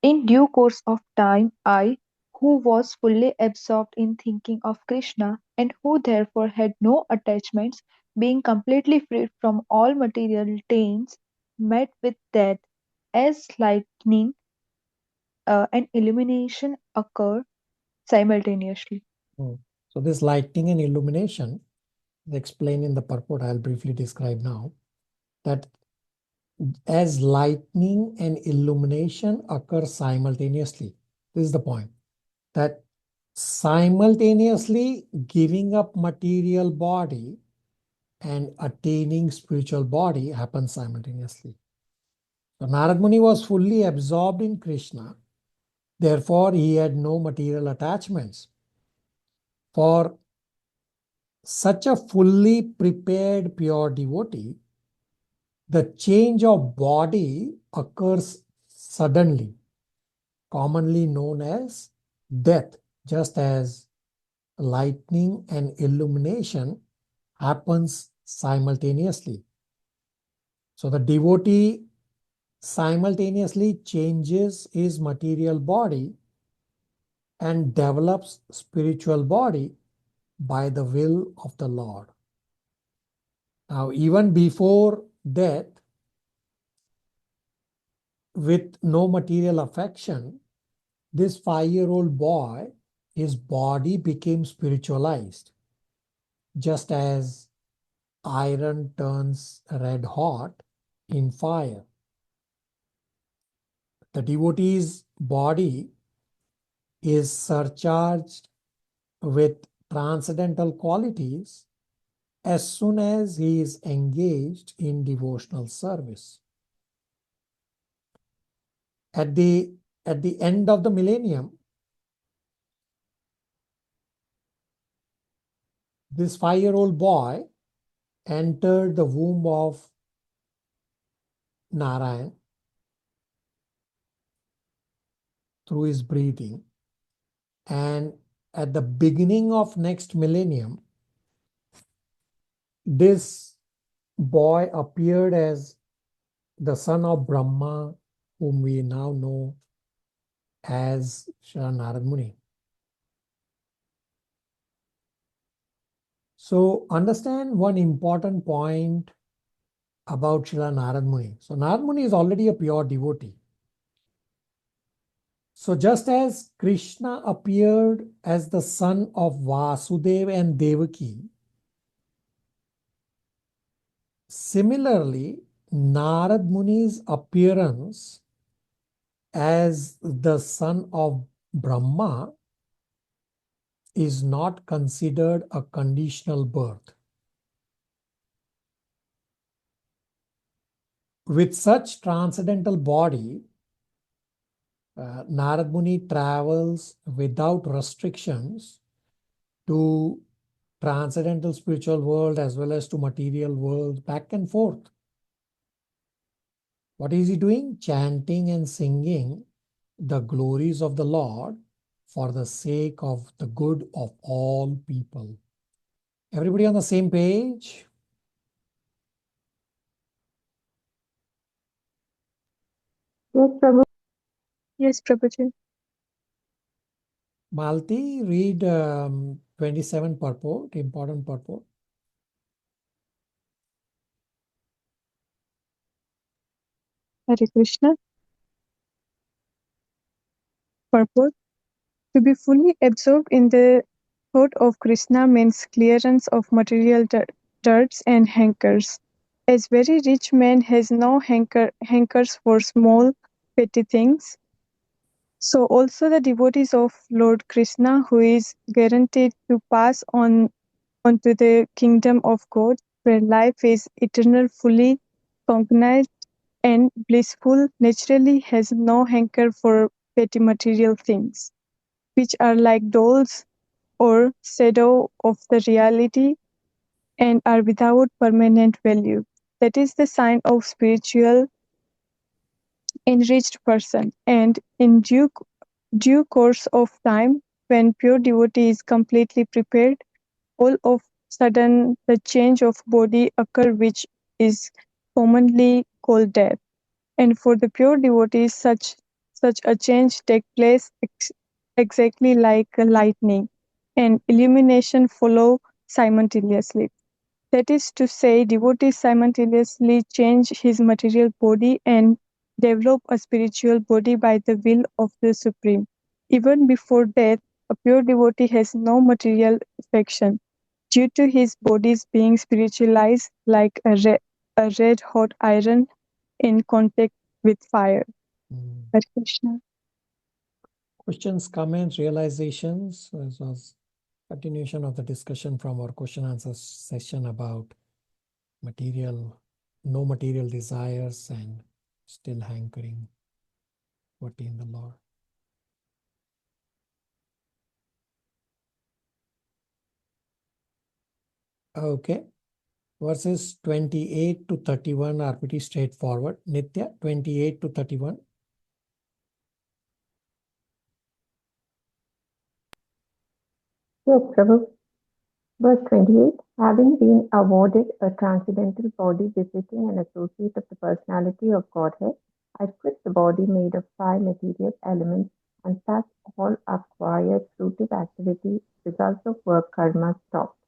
in due course of time, I, who was fully absorbed in thinking of Krishna, and who therefore had no attachments, being completely freed from all material taints, met with death, as lightning and illumination occur simultaneously. So this lightning and illumination is explained in the purport. I'll briefly describe now. That as lightning and illumination occur simultaneously. This is the point. That simultaneously giving up material body and attaining spiritual body happens simultaneously. So Narad Muni was fully absorbed in Krishna. Therefore, he had no material attachments. For such a fully prepared pure devotee, the change of body occurs suddenly, commonly known as death, just as lightning and illumination happens simultaneously. So the devotee simultaneously changes his material body and develops spiritual body by the will of the Lord. Now, even before death, with no material affection, this 5-year-old boy, his body became spiritualized, just as iron turns red hot in fire. The devotee's body is surcharged with transcendental qualities as soon as he is engaged in devotional service. At the end of the millennium, this 5-year-old boy entered the womb of Narayan through his breathing, and at the beginning of next millennium, this boy appeared as the son of Brahma, whom we now know as Srila Narad Muni. So understand one important point about Srila Narad Muni. So Narad Muni is already a pure devotee. So just as Krishna appeared as the son of Vasudeva and Devaki, similarly, Narad Muni's appearance as the son of Brahma is not considered a conditional birth. With such transcendental body, Narad Muni travels without restrictions to transcendental spiritual world as well as to material world, back and forth. What is he doing? Chanting and singing the glories of the Lord for the sake of the good of all people. Everybody on the same page? Yes, Prabhu. Yes, Prabhuji. Malti, read 27 purport, important purport. Hare Krishna. Purport. To be fully absorbed in the thought of Krishna means clearance of material dirts and hankers. As very rich man has no hankers for small, petty things, so also the devotees of Lord Krishna, who is guaranteed to pass on onto the kingdom of God, where life is eternal, fully cognized and blissful, naturally has no hanker for petty material things, which are like dolls or shadow of the reality and are without permanent value. That is the sign of spiritual enriched person, and in due course of time, when pure devotee is completely prepared, all of sudden the change of body occur, which is commonly called death. And for the pure devotees, such a change take place exactly like a lightning, and illumination follow simultaneously. That is to say, devotees simultaneously change his material body and develop a spiritual body by the will of the Supreme. Even before death, a pure devotee has no material affection, due to his body's being spiritualized like a red hot iron in contact with fire. Hare Krishna. Questions, comments, realizations? This was continuation of the discussion from our question answer session about no material desires and still hankering to attain the Lord. Okay. Verses 28 to 31 are pretty straightforward. Nitya, 28 to 31. Yes, Prabhu. Verse 28. Having been awarded a transcendental body befitting an associate of the personality of Godhead, I quit the body made of 5 material elements, and thus all acquired fruitive activity, results of work karma stopped.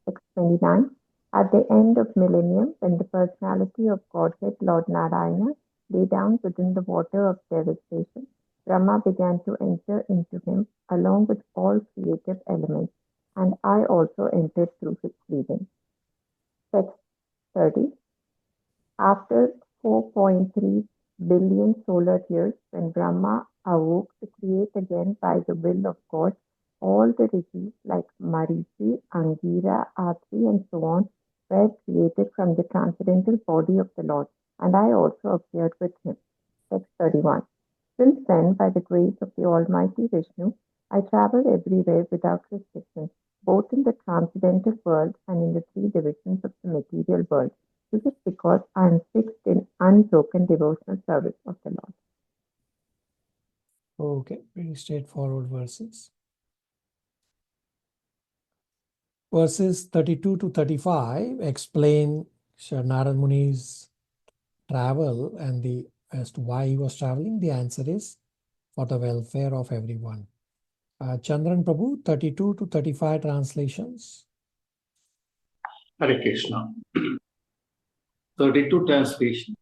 629. At the end of millennium, when the personality of Godhead, Lord Narayana, lay down within the water of devastation, Brahma began to enter into him along with all creative elements, and I also entered through his breathing. Text 30. After 4.3 billion solar years, when Brahma awoke to create again by the will of God, all the rishis like Marichi, Angira, Atri, and so on were created from the transcendental body of the Lord, and I also appeared with him. Text 31. Since then, by the grace of the Almighty Vishnu, I travel everywhere without restriction, both in the transcendental world and in the three divisions of the material world. This is because I am fixed in unbroken devotional service of the Lord. Okay, pretty straightforward verses. Verses 32 to 35 explain Sri Narad Muni's travel and as to why he was traveling. The answer is for the welfare of everyone. Chandran Prabhu, 32 to 35 translations. Hare Krishna. 32 translation.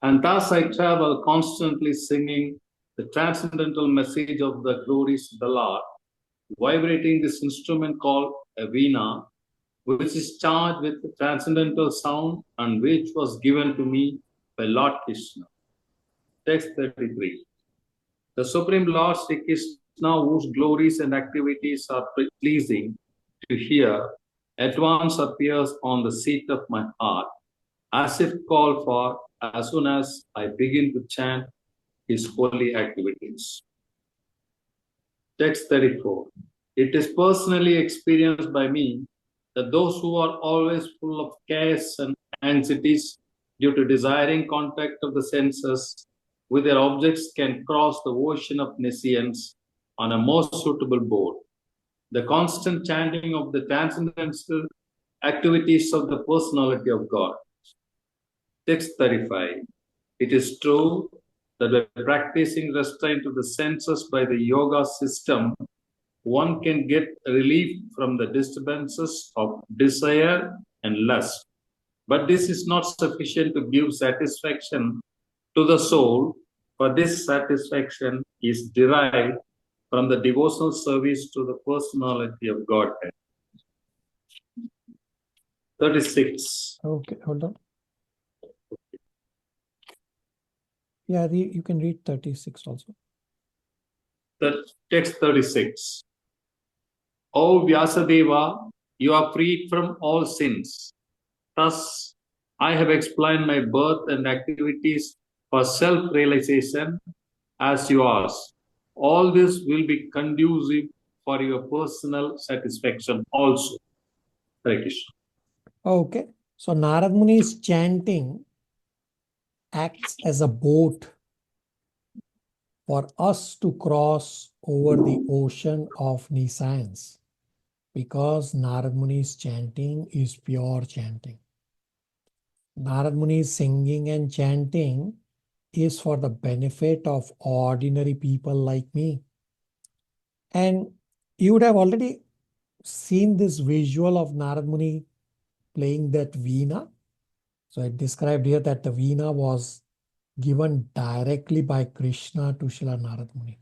And thus I travel constantly singing the transcendental message of the glories of the Lord, vibrating this instrument called a veena, which is charged with transcendental sound and which was given to me by Lord Krishna. Text 33. The Supreme Lord Sri Krishna, whose glories and activities are pleasing to hear, at once appears on the seat of my heart, as if called for as soon as I begin to chant his holy activities. Text 34. It is personally experienced by me that those who are always full of cares and anxieties due to desiring contact of the senses with their objects can cross the ocean of nescience on a more suitable board. The constant chanting of the transcendental activities of the personality of God. Text 35. It is true that by practicing restraint of the senses by the yoga system, one can get relief from the disturbances of desire and lust. But this is not sufficient to give satisfaction to the soul, for this satisfaction is derived from the devotional service to the personality of Godhead. 36. Okay, hold on. Yeah, you can read 36 also. Text 36. O Vyasadeva, you are freed from all sins. Thus, I have explained my birth and activities for self-realization as you asked. All this will be conducive for your personal satisfaction also. Hare Krishna. Okay, so Narad Muni's chanting acts as a boat for us to cross over the ocean of nescience, because Narad Muni's chanting is pure chanting. Narad Muni's singing and chanting is for the benefit of ordinary people like me. And you would have already seen this visual of Narad Muni playing that veena. So it described here that the veena was given directly by Krishna to Srila Narad Muni.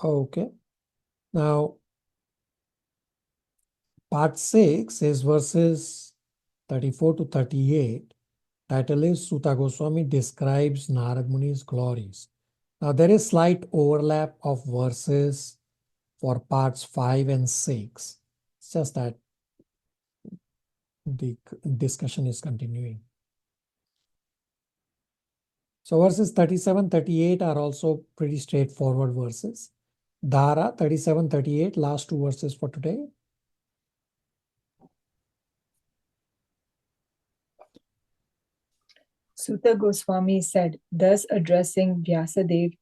Okay. Now, part 6 is verses 34 to 38. Title is Suta Goswami describes Narad Muni's glories. Now, there is slight overlap of verses for parts 5 and 6. It's just that the discussion is continuing. So verses 37, 38 are also pretty straightforward verses. Dhara 37, 38, last two verses for today. Suta Goswami said, thus addressing Vyasadeva,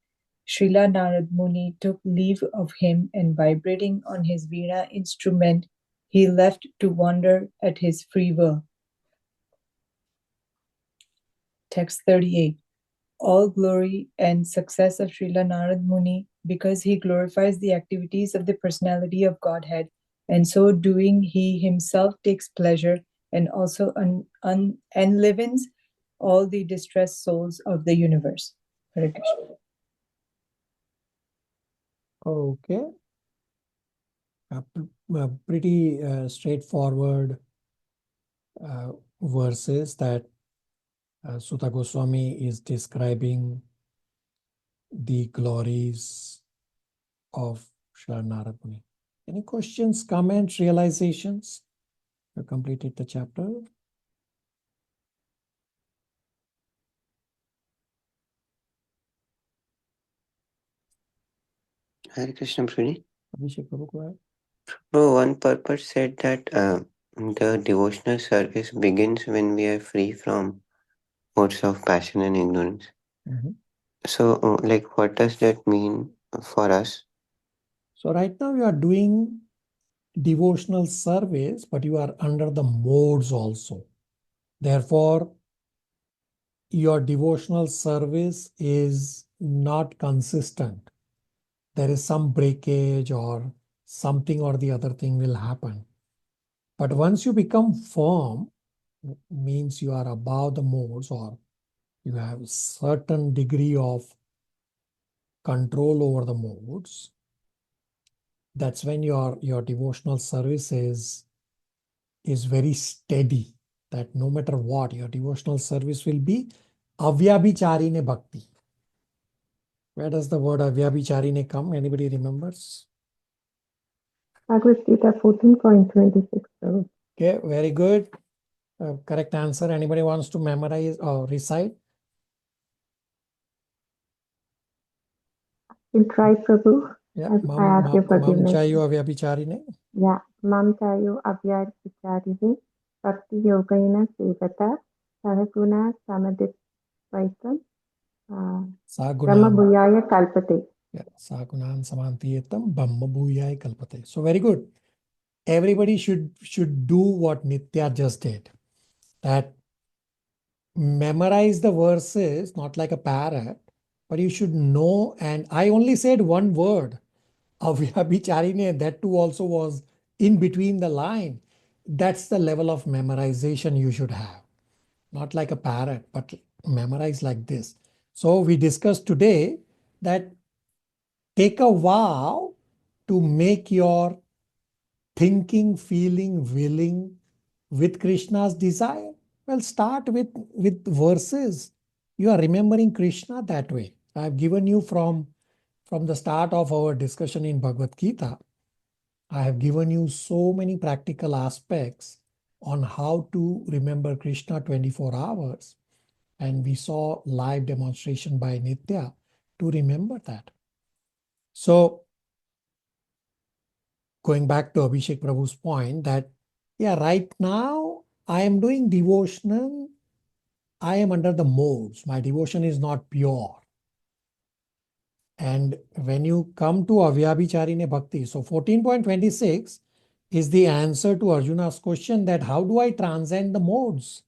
Srila Narad Muni took leave of him and vibrating on his veena instrument, he left to wander at his free will. Text 38. All glory and success of Srila Narad Muni, because he glorifies the activities of the personality of Godhead, and so doing he himself takes pleasure and also enlivens all the distressed souls of the universe. Hare Krishna. Okay. Pretty straightforward verses that Sutta Goswami is describing the glories of Shri Narad Muni. Any questions, comments, realizations? You completed the chapter. Hare Krishna, Prabhuji. Abhishek Prabhu, go ahead. No, one purpose said that the devotional service begins when we are free from modes of passion and ignorance. Mhm. So, like, what does that mean for us? So right now you are doing devotional service, but you are under the modes also. Therefore, your devotional service is not consistent. There is some breakage or something or the other thing will happen. But once you become firm, means you are above the modes or you have certain degree of control over the modes, that's when your devotional service is very steady, that no matter what, your devotional service will be avyabhicharine bhakti. Where does the word avyabhicharine come? Anybody remembers? Bhagavad Gita 14.26. Okay, very good. Correct answer. Anybody wants to memorize or recite? We'll try, Prabhu. Yeah, I ask your forgiveness. chayo avyabhicharine. Yeah. Mam chayo avyar vicharihi bhakti yogena sevata sahaguna samadipaitam brahma Sagunan. bhuyaya kalpate. Yeah, sagunan samantiyetam brahma bhuyaya kalpate. So very good. Everybody should do what Nitya just did. That memorize the verses, not like a parrot, but you should know. And I only said one word, avyabhicharine. That too also was in between the line. That's the level of memorization you should have. Not like a parrot, but memorize like this. So we discussed today that take a vow to make your thinking, feeling, willing with Krishna's desire. Well, start with verses. You are remembering Krishna that way. I have given you from the start of our discussion in Bhagavad Gita, I have given you so many practical aspects on how to remember Krishna 24 hours. And we saw live demonstration by Nitya to remember that. So going back to Abhishek Prabhu's point that, yeah, right now I am doing devotional. I am under the modes. My devotion is not pure. And when you come to Avyabhicharine Bhakti, so 14.26 is the answer to Arjuna's question that how do I transcend the modes?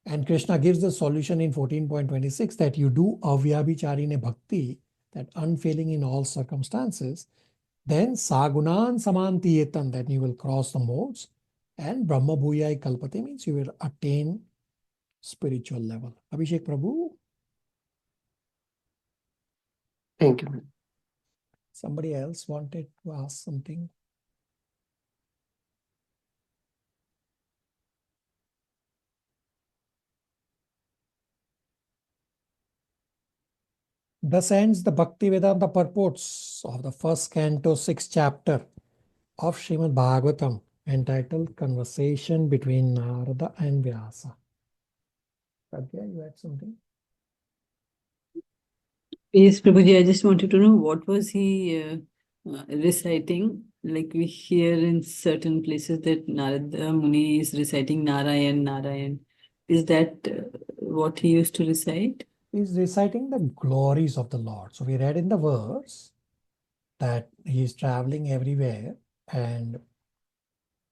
And Krishna gives the solution in 14.26 that you do Avyabhicharine Bhakti, that unfailing in all circumstances, then Sagunan Samantiyetan, then you will cross the modes, and Brahma Bhuyai Kalpate means you will attain spiritual level. Abhishek Prabhu? Thank you. Somebody else wanted to ask something? Thus ends the Bhaktivedanta purports of the first canto, 6th chapter of Srimad Bhagavatam, entitled Conversation between Narada and Vyasa. Pragya, you had something? Yes, Prabhuji, I just wanted to know what was he reciting? Like we hear in certain places that Narada Muni is reciting Narayan, Narayan. Is that what he used to recite? He's reciting the glories of the Lord. So we read in the verse that he is traveling everywhere and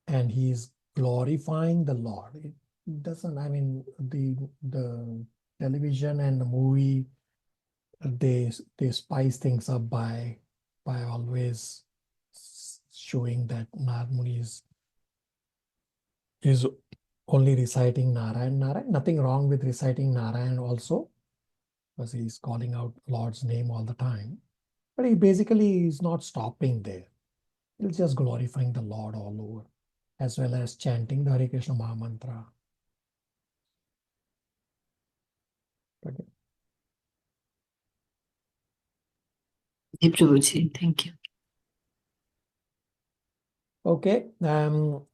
he's glorifying the Lord. It doesn't, I mean, the television and the movie, they spice things up by always showing that Narad Muni is only reciting Narayan. Nothing wrong with reciting Narayan also, because he's calling out Lord's name all the time. But he basically is not stopping there. It's just glorifying the Lord all over, as well as chanting the Hare Krishna Maha Mantra. Okay. Hey, Prabhuji, thank you. Okay,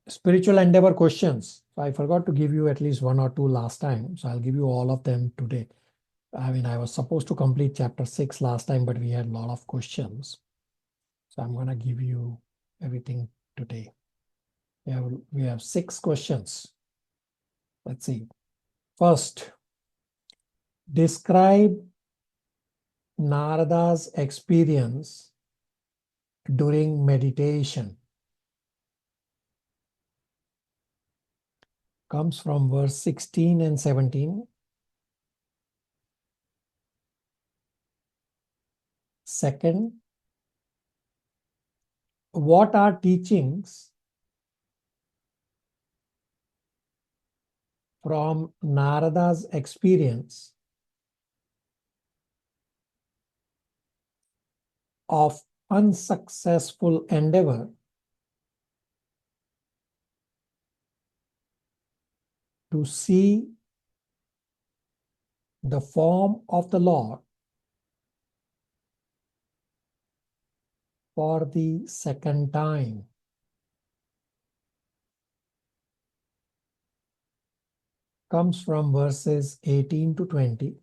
spiritual endeavor questions. So I forgot to give you at least one or two last time, so I'll give you all of them today. I mean, I was supposed to complete chapter 6 last time, but we had a lot of questions. So I'm going to give you everything today. We have 6 questions. Let's see. First, describe Narada's experience during meditation. Comes from verse 16 and 17. Second, what are teachings from Narada's experience of unsuccessful endeavor to see the form of the Lord for the second time? Comes from verses 18 to 20.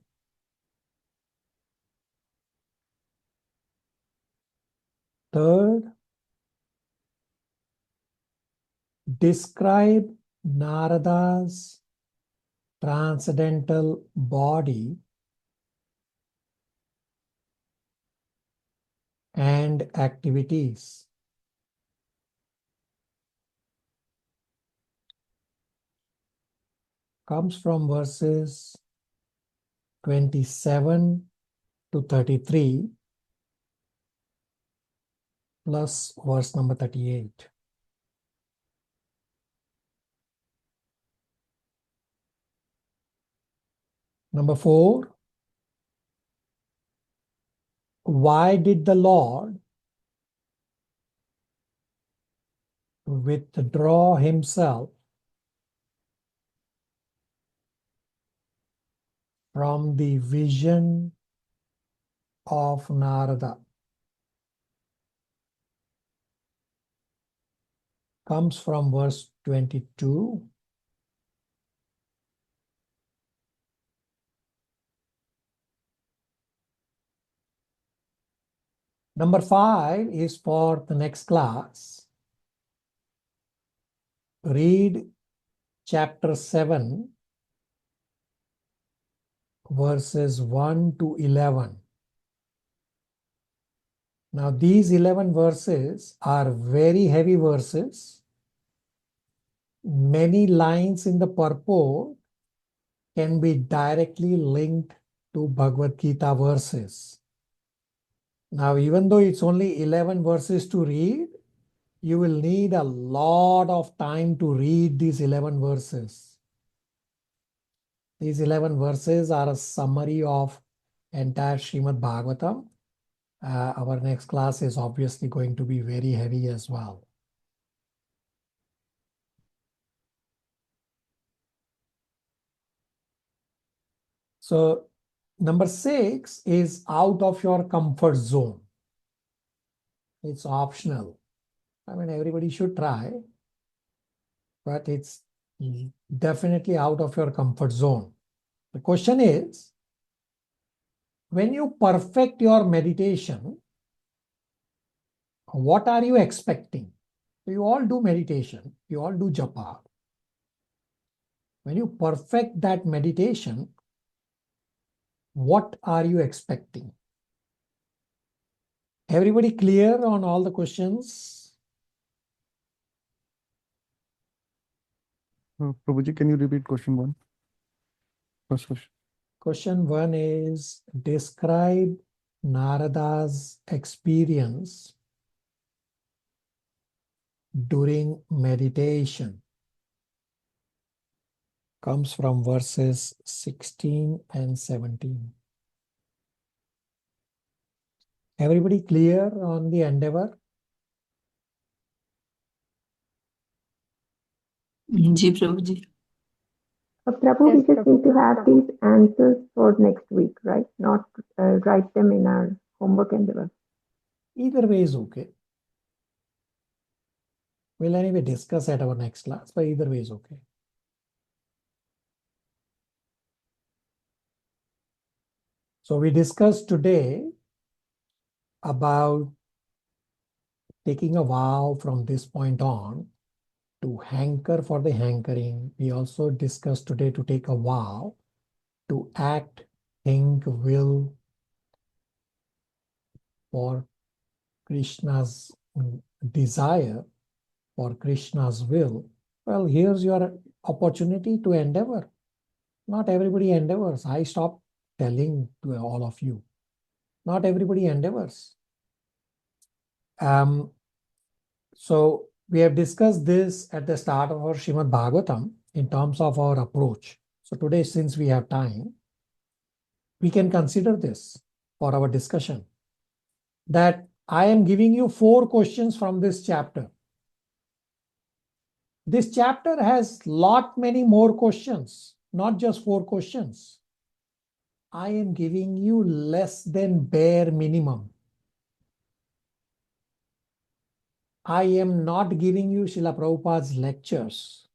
Third, describe Narada's transcendental body and activities. Comes from verses 27 to 33 plus verse number 38. Number 4, why did the Lord withdraw himself from the vision of Narada? Comes from verse 22. Number 5 is for the next class. Read chapter 7, verses 1 to 11. Now, these 11 verses are very heavy verses. Many lines in the purport can be directly linked to Bhagavad Gita verses. Now, even though it's only 11 verses to read, you will need a lot of time to read these 11 verses. These 11 verses are a summary of entire Srimad Bhagavatam. Our next class is obviously going to be very heavy as well. So, number 6 is out of your comfort zone. It's optional. I mean, everybody should try, but it's definitely out of your comfort zone. The question is, when you perfect your meditation, what are you expecting? You all do meditation, you all do japa. When you perfect that meditation, what are you expecting? Everybody clear on all the questions? Prabhuji, can you repeat question 1? First question. Question 1 is, describe Narada's experience during meditation. Comes from verses 16 and 17. Everybody clear on the endeavor? Ji Prabhu ji. Prabhu, we Yes, just Prabhu. need to have these answers for next week, right? Not write them in our homework endeavor. Either way is okay. We'll anyway discuss at our next class, but either way is okay. So we discussed today about taking a vow from this point on to hanker for the hankering. We also discussed today to take a vow to act, think, will for Krishna's desire, for Krishna's will. Well, here's your opportunity to endeavor. Not everybody endeavors. I stopped telling to all of you. Not everybody endeavors. So we have discussed this at the start of our Srimad Bhagavatam in terms of our approach. So today, since we have time, we can consider this for our discussion. That I am giving you 4 questions from this chapter. This chapter has many more questions, not just 4 questions. I am giving you less than bare minimum. I am not giving you Srila Prabhupada's lectures.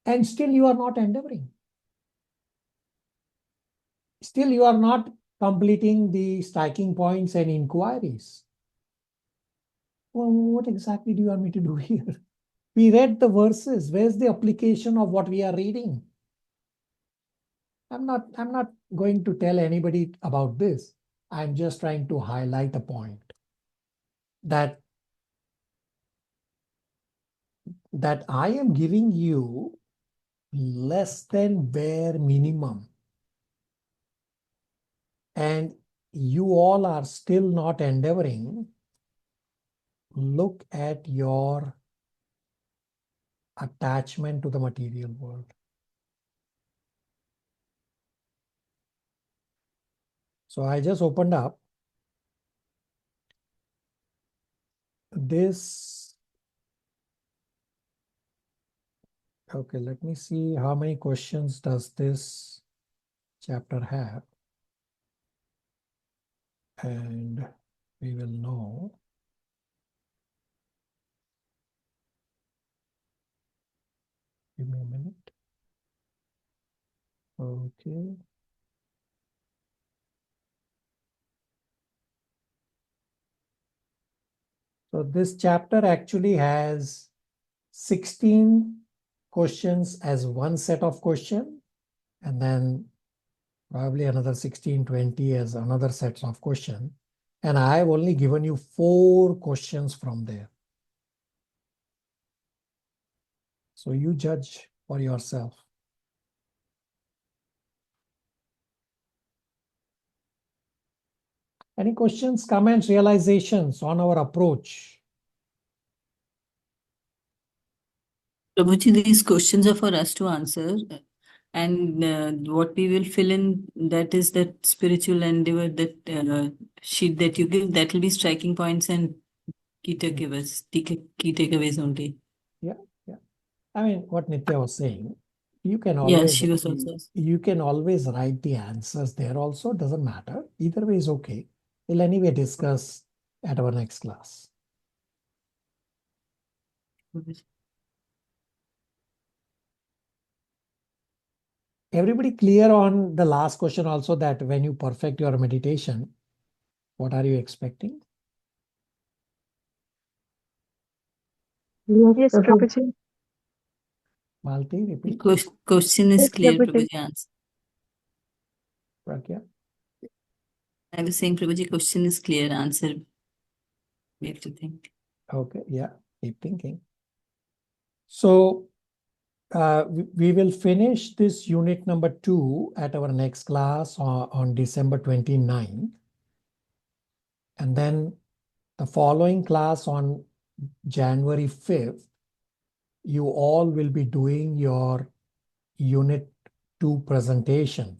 And still you are not endeavoring. Still you are not completing the striking points and inquiries. Well, what exactly do you want me to do here? We read the verses. Where's the application of what we are reading? I'm not going to tell anybody about this. I'm just trying to highlight a point that I am giving you less than bare minimum. And you all are still not endeavoring. Look at your attachment to the material world. So I just opened up this. Okay, let me see how many questions does this chapter have. And we will know. Give me a minute. Okay. So this chapter actually has 16 questions as one set of question, and then probably another 16, 20 as another set of question. And I've only given you 4 questions from there. So you judge for yourself. Any questions, comments, realizations on our approach? Prabhuji, these questions are for us to answer, and what we will fill in, that is that spiritual endeavor, that sheet that you give, that will be striking points and key takeaways only. Yeah. I mean, what Nitya was saying, you can Yeah, always she was also. you can always write the answers there also, doesn't matter. Either way is okay. We'll anyway discuss at our next class. Everybody clear on the last question also, that when you perfect your meditation, what are you expecting? Yes, Prabhu. Prabhuji. Malti, repeat. Question is Yes, clear, Prabhuji. Prabhuji. Answer. Pragya? I was saying, Prabhuji, question is clear. Answer, we have to think. Okay, yeah, keep thinking. So we will finish this unit number 2 at our next class on December 29. And then the following class on January 5th, you all will be doing your unit 2 presentation.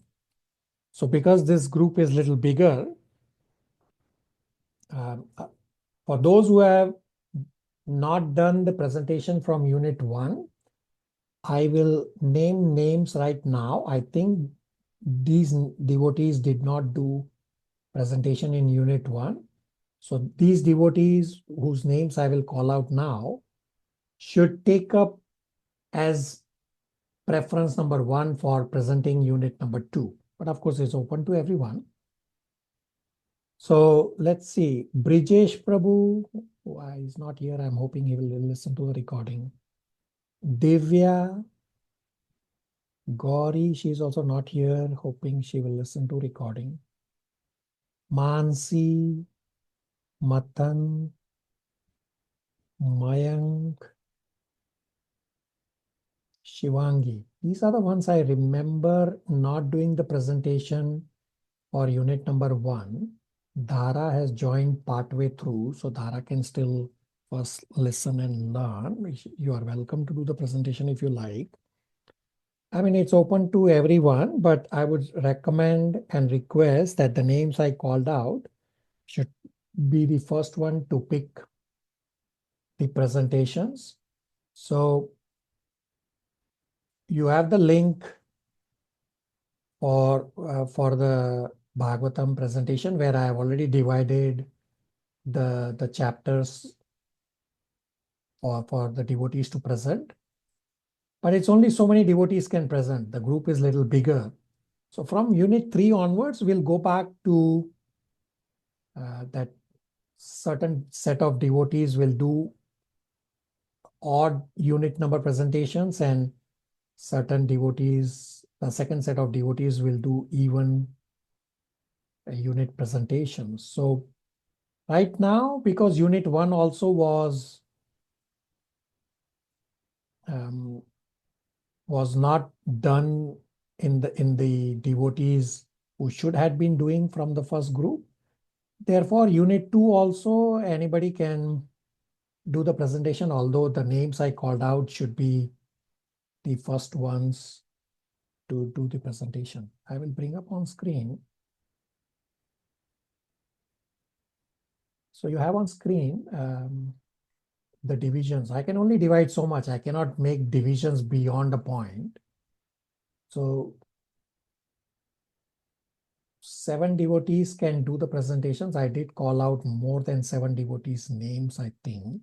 So because this group is a little bigger, for those who have not done the presentation from unit 1, I will name names right now. I think these devotees did not do presentation in Unit 1. So these devotees whose names I will call out now should take up as preference number 1 for presenting unit number 2. But of course, it's open to everyone. So let's see. Brijesh Prabhu, why he's not here? I'm hoping he will listen to the recording. Divya, Gauri, she's also not here, hoping she will listen to recording. Mansi, Matan, Mayank, Shivangi. These are the ones I remember not doing the presentation for unit number 1. Dhara has joined partway through, so Dhara can still first listen and learn. You are welcome to do the presentation if you like. I mean, it's open to everyone, but I would recommend and request that the names I called out should be the first one to pick the presentations. So you have the link for the Bhagavatam presentation where I have already divided the chapters for the devotees to present. But it's only so many devotees can present. The group is a little bigger. So from unit 3 onwards, we'll go back to that certain set of devotees will do odd unit number presentations, and certain devotees, the second set of devotees will do even unit presentations. So right now, because unit 1 also was not done in the devotees who should have been doing from the first group. Therefore, unit 2 also anybody can do the presentation, although the names I called out should be the first ones to do the presentation. I will bring up on screen. So you have on screen the divisions. I can only divide so much. I cannot make divisions beyond a point. So 7 devotees can do the presentations. I did call out more than 7 devotees' names, I think.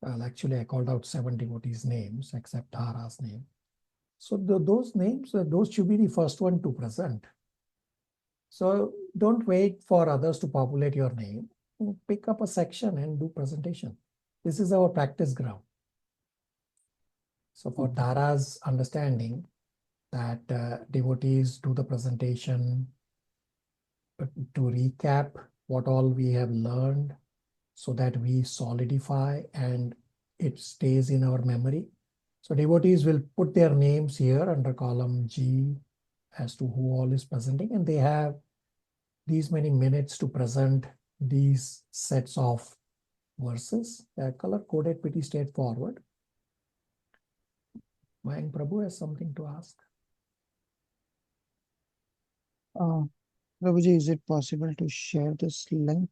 Well, actually, I called out 7 devotees' names, except Dhara's name. So those names, those should be the first one to present. So don't wait for others to populate your name. Pick up a section and do presentation. This is our practice ground. So for Dhara's understanding that devotees do the presentation to recap what all we have learned so that we solidify and it stays in our memory. So devotees will put their names here under column G as to who all is presenting, and they have these many minutes to present these sets of verses. They are color coded pretty straightforward. Mayank Prabhu has something to ask. Prabhuji, is it possible to share this link?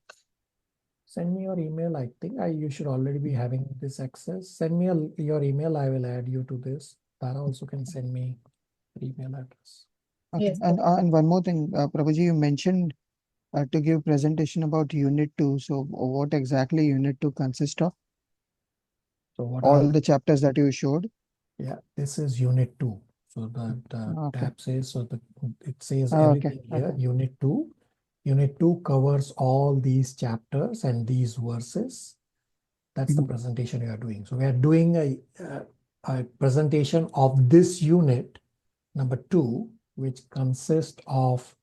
Send me your email. I think you should already be having this access. Send me your email. I will add you to this. Tara also can send me your email address. Okay. Yes. And one more thing, Prabhuji, you mentioned to give presentation about Unit 2. So what exactly Unit 2 consists of? So what All the chapters that you showed? Yeah, this is Unit 2. So the Okay. tab says, so it says Okay. everything here, Unit 2. Unit 2 covers all these chapters and these verses. That's the presentation we are doing. So we are doing a presentation of this unit, number 2, which consists of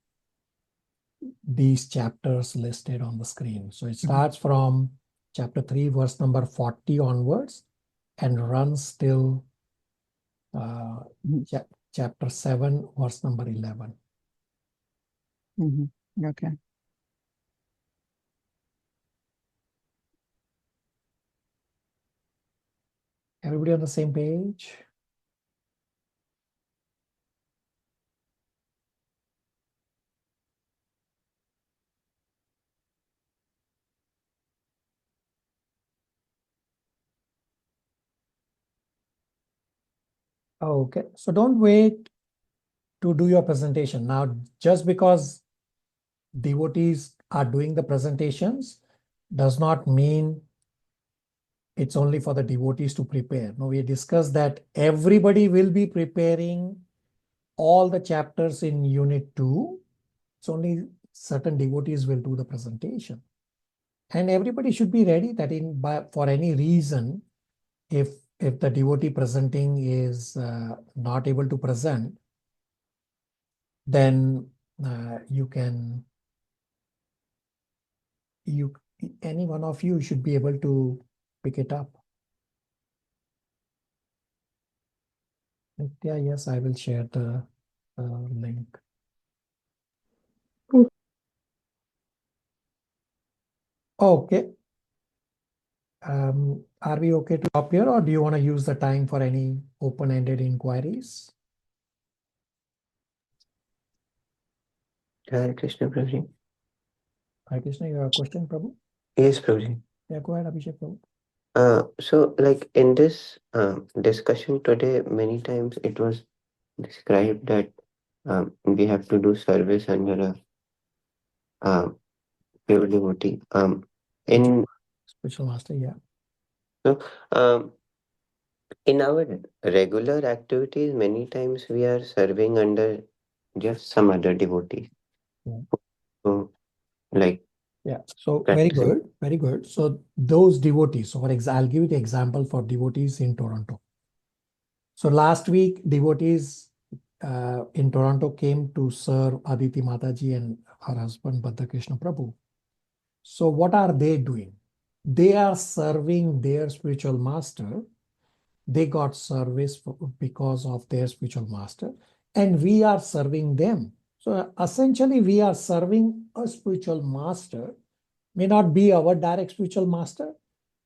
these chapters listed on the screen. So it starts from chapter 3, verse number 40 onwards and runs till chapter 7, verse number 11. Okay. Everybody on the same page? Okay, so don't wait to do your presentation. Now, just because devotees are doing the presentations does not mean it's only for the devotees to prepare. No, we discussed that everybody will be preparing all the chapters in Unit 2. It's only certain devotees will do the presentation. And everybody should be ready that for any reason, if the devotee presenting is not able to present, then any one of you should be able to pick it up. Yeah, yes, I will share the link. Okay. Are we okay to stop here, or do you want to use the time for any open-ended inquiries? Hare Krishna, Prabhuji. Hare Krishna, you have a question, Prabhu? Yes, Prabhuji. Yeah, go ahead, Abhishek, Prabhu. So like in this discussion today, many times it was described that we have to do service under a pure devotee. Spiritual master, yeah. So in our regular activities, many times we are serving under just some other devotee. Yeah. So like yeah, so very good, very good. So those devotees, so for example, I'll give you the example for devotees in Toronto. So last week, devotees in Toronto came to serve Aditi Mataji and her husband Bhadra Krishna Prabhu. So what are they doing? They are serving their spiritual master. They got service because of their spiritual master, and we are serving them. So essentially, we are serving a spiritual master, may not be our direct spiritual master.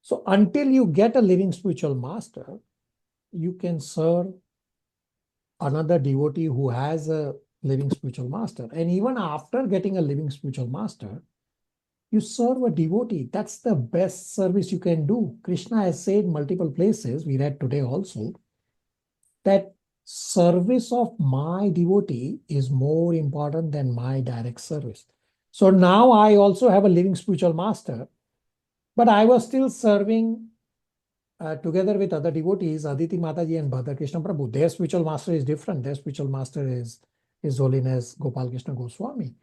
So until you get a living spiritual master, you can serve another devotee who has a living spiritual master. And even after getting a living spiritual master, you serve a devotee. That's the best service you can do. Krishna has said multiple places, we read today also, that service of my devotee is more important than my direct service. So now I also have a living spiritual master, but I was still serving together with other devotees, Aditi Mataji and Bhadra Krishna Prabhu. Their spiritual master is different. Their spiritual master is His Holiness Gopal Krishna Goswami.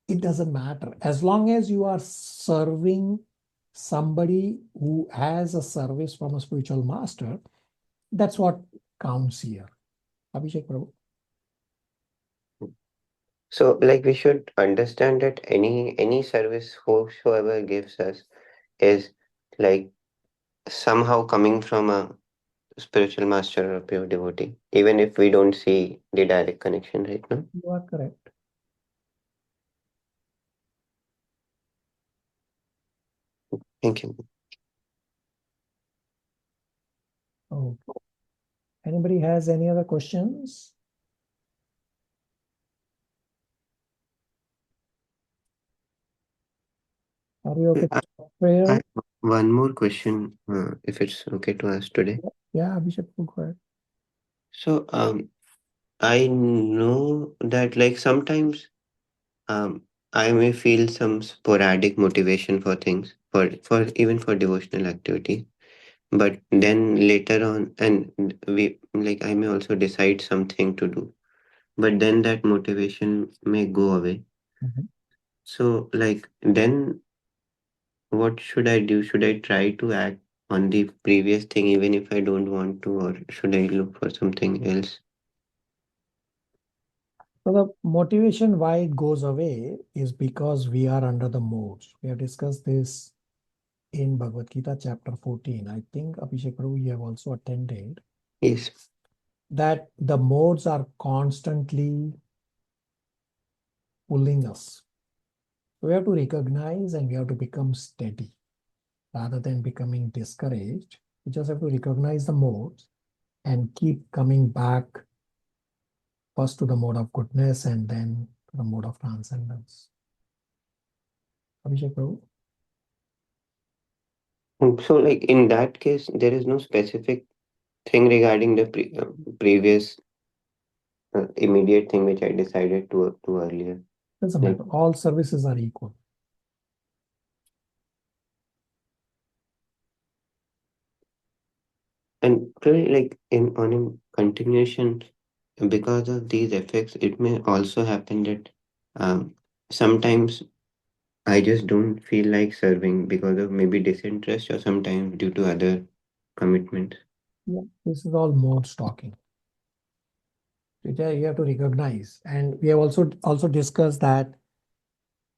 It doesn't matter. As long as you are serving somebody who has a service from a spiritual master, that's what counts here. Abhishek Prabhu. So like we should understand that any service whosoever gives us is like somehow coming from a spiritual master or pure devotee, even if we don't see the direct connection right now. You are correct. Thank you. Okay. Anybody has any other questions? Are you okay to stop prayer? I have one more question, if it's okay to ask today. Yeah, Abhishek, go ahead. So I know that like sometimes I may feel some sporadic motivation for things, for even for devotional activity. But then later on, and we like I may also decide something to do, but then that motivation may go away. So like then what should I do? Should I try to act on the previous thing even if I don't want to, or should I look for something else? So the motivation why it goes away is because we are under the modes. We have discussed this in Bhagavad Gita chapter 14. I think Abhishek Prabhu, you have also attended. Yes. That the modes are constantly pulling us. So we have to recognize and we have to become steady. Rather than becoming discouraged, we just have to recognize the modes and keep coming back first to the mode of goodness and then to the mode of transcendence. Abhishek Prabhu? So like in that case, there is no specific thing regarding the previous immediate thing which I decided to earlier. Doesn't Like, matter. All services are equal. and really, like on a continuation, because of these effects, it may also happen that sometimes I just don't feel like serving because of maybe disinterest or sometimes due to other commitments. Yeah, this is all mode stalking. You have to recognize. And we have also discussed that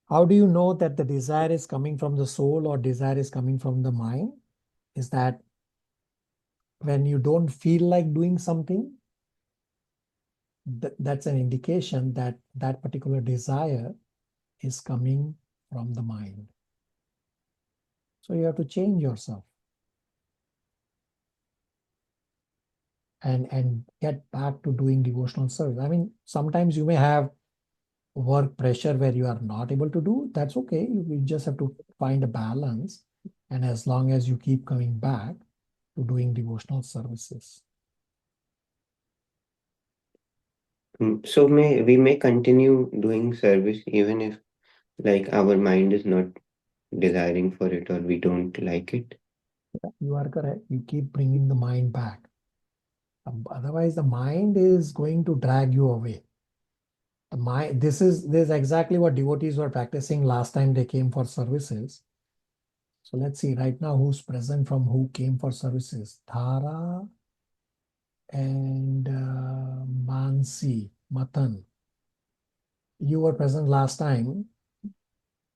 how do you know that the desire is coming from the soul or desire is coming from the mind? Is that when you don't feel like doing something, that's an indication that that particular desire is coming from the mind. So you have to change yourself and get back to doing devotional service. I mean, sometimes you may have work pressure where you are not able to do. That's okay. You just have to find a balance. And as long as you keep coming back to doing devotional services. So we may continue doing service even if like our mind is not desiring for it or we don't like it. You are correct. You keep bringing the mind back. Otherwise, the mind is going to drag you away. The mind, this is exactly what devotees were practicing last time they came for services. So let's see right now who's present from who came for services. Dhara and Mansi, Matan. You were present last time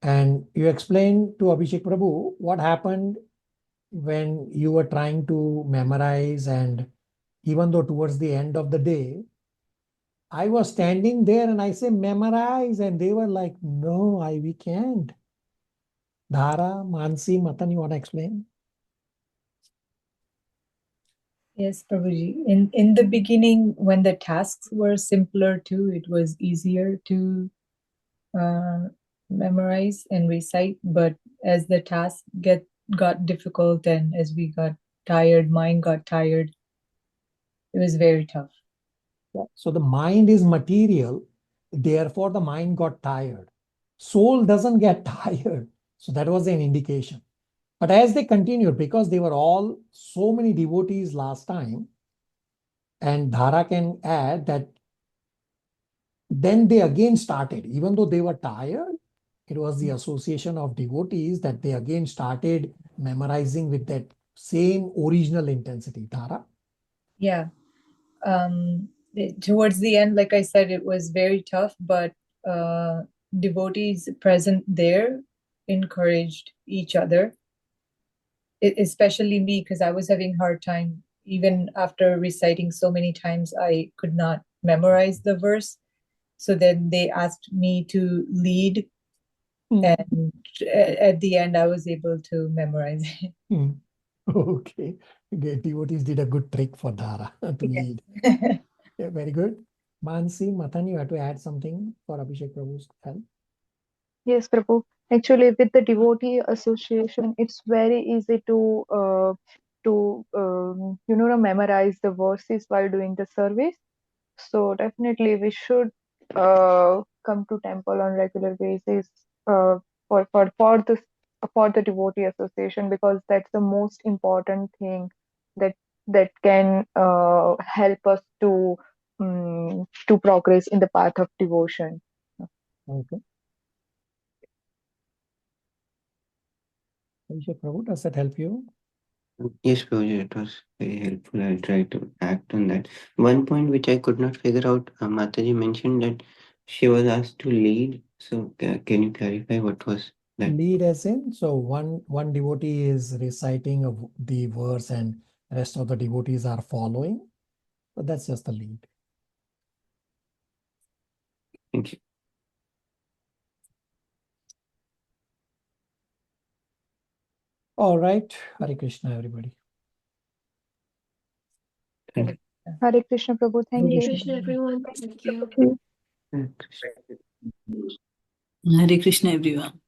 and you explained to Abhishek Prabhu what happened when you were trying to memorize, and even though towards the end of the day, I was standing there and I say memorize, and they were like, no, we can't. Dhara, Mansi, Matan, you want to explain? Yes, Prabhuji. In the beginning, when the tasks were simpler too, it was easier to memorize and recite. But as the task got difficult and as we got tired, mind got tired, it was very tough. Yeah. So the mind is material, therefore the mind got tired. Soul doesn't get tired. So that was an indication. But as they continued, because they were all so many devotees last time, and Dhara can add that then they again started, even though they were tired, it was the association of devotees that they again started memorizing with that same original intensity. Dhara? Yeah. Towards the end, like I said, it was very tough, but devotees present there encouraged each other, especially me, because I was having a hard time. Even after reciting so many times, I could not memorize the verse. So then they asked me to lead, and at the end, I was able to memorize it. Okay. Devotees did a good trick for Dhara to lead. Yeah, very good. Mansi, Matan, you have to add something for Abhishek Prabhu's help. Yes, Prabhu. Actually, with the devotee association, it's very easy to memorize the verses while doing the service. So definitely, we should come to temple on regular basis for the devotee association, because that's the most important thing that can help us to progress in the path of devotion. Okay. Abhishek Prabhu, does that help you? Yes, Prabhuji, it was very helpful. I'll try to act on that. One point which I could not figure out, Mataji mentioned that she was asked to lead. So can you clarify what was that? Lead as in, so one devotee is reciting the verse and rest of the devotees are following. So that's just the lead. Thank you. All right. Hare Krishna, everybody. Thank you. Hare Krishna, Prabhu. Thank you. Krishna, everyone. Thank you. Hare Krishna. Hare Krishna, everyone.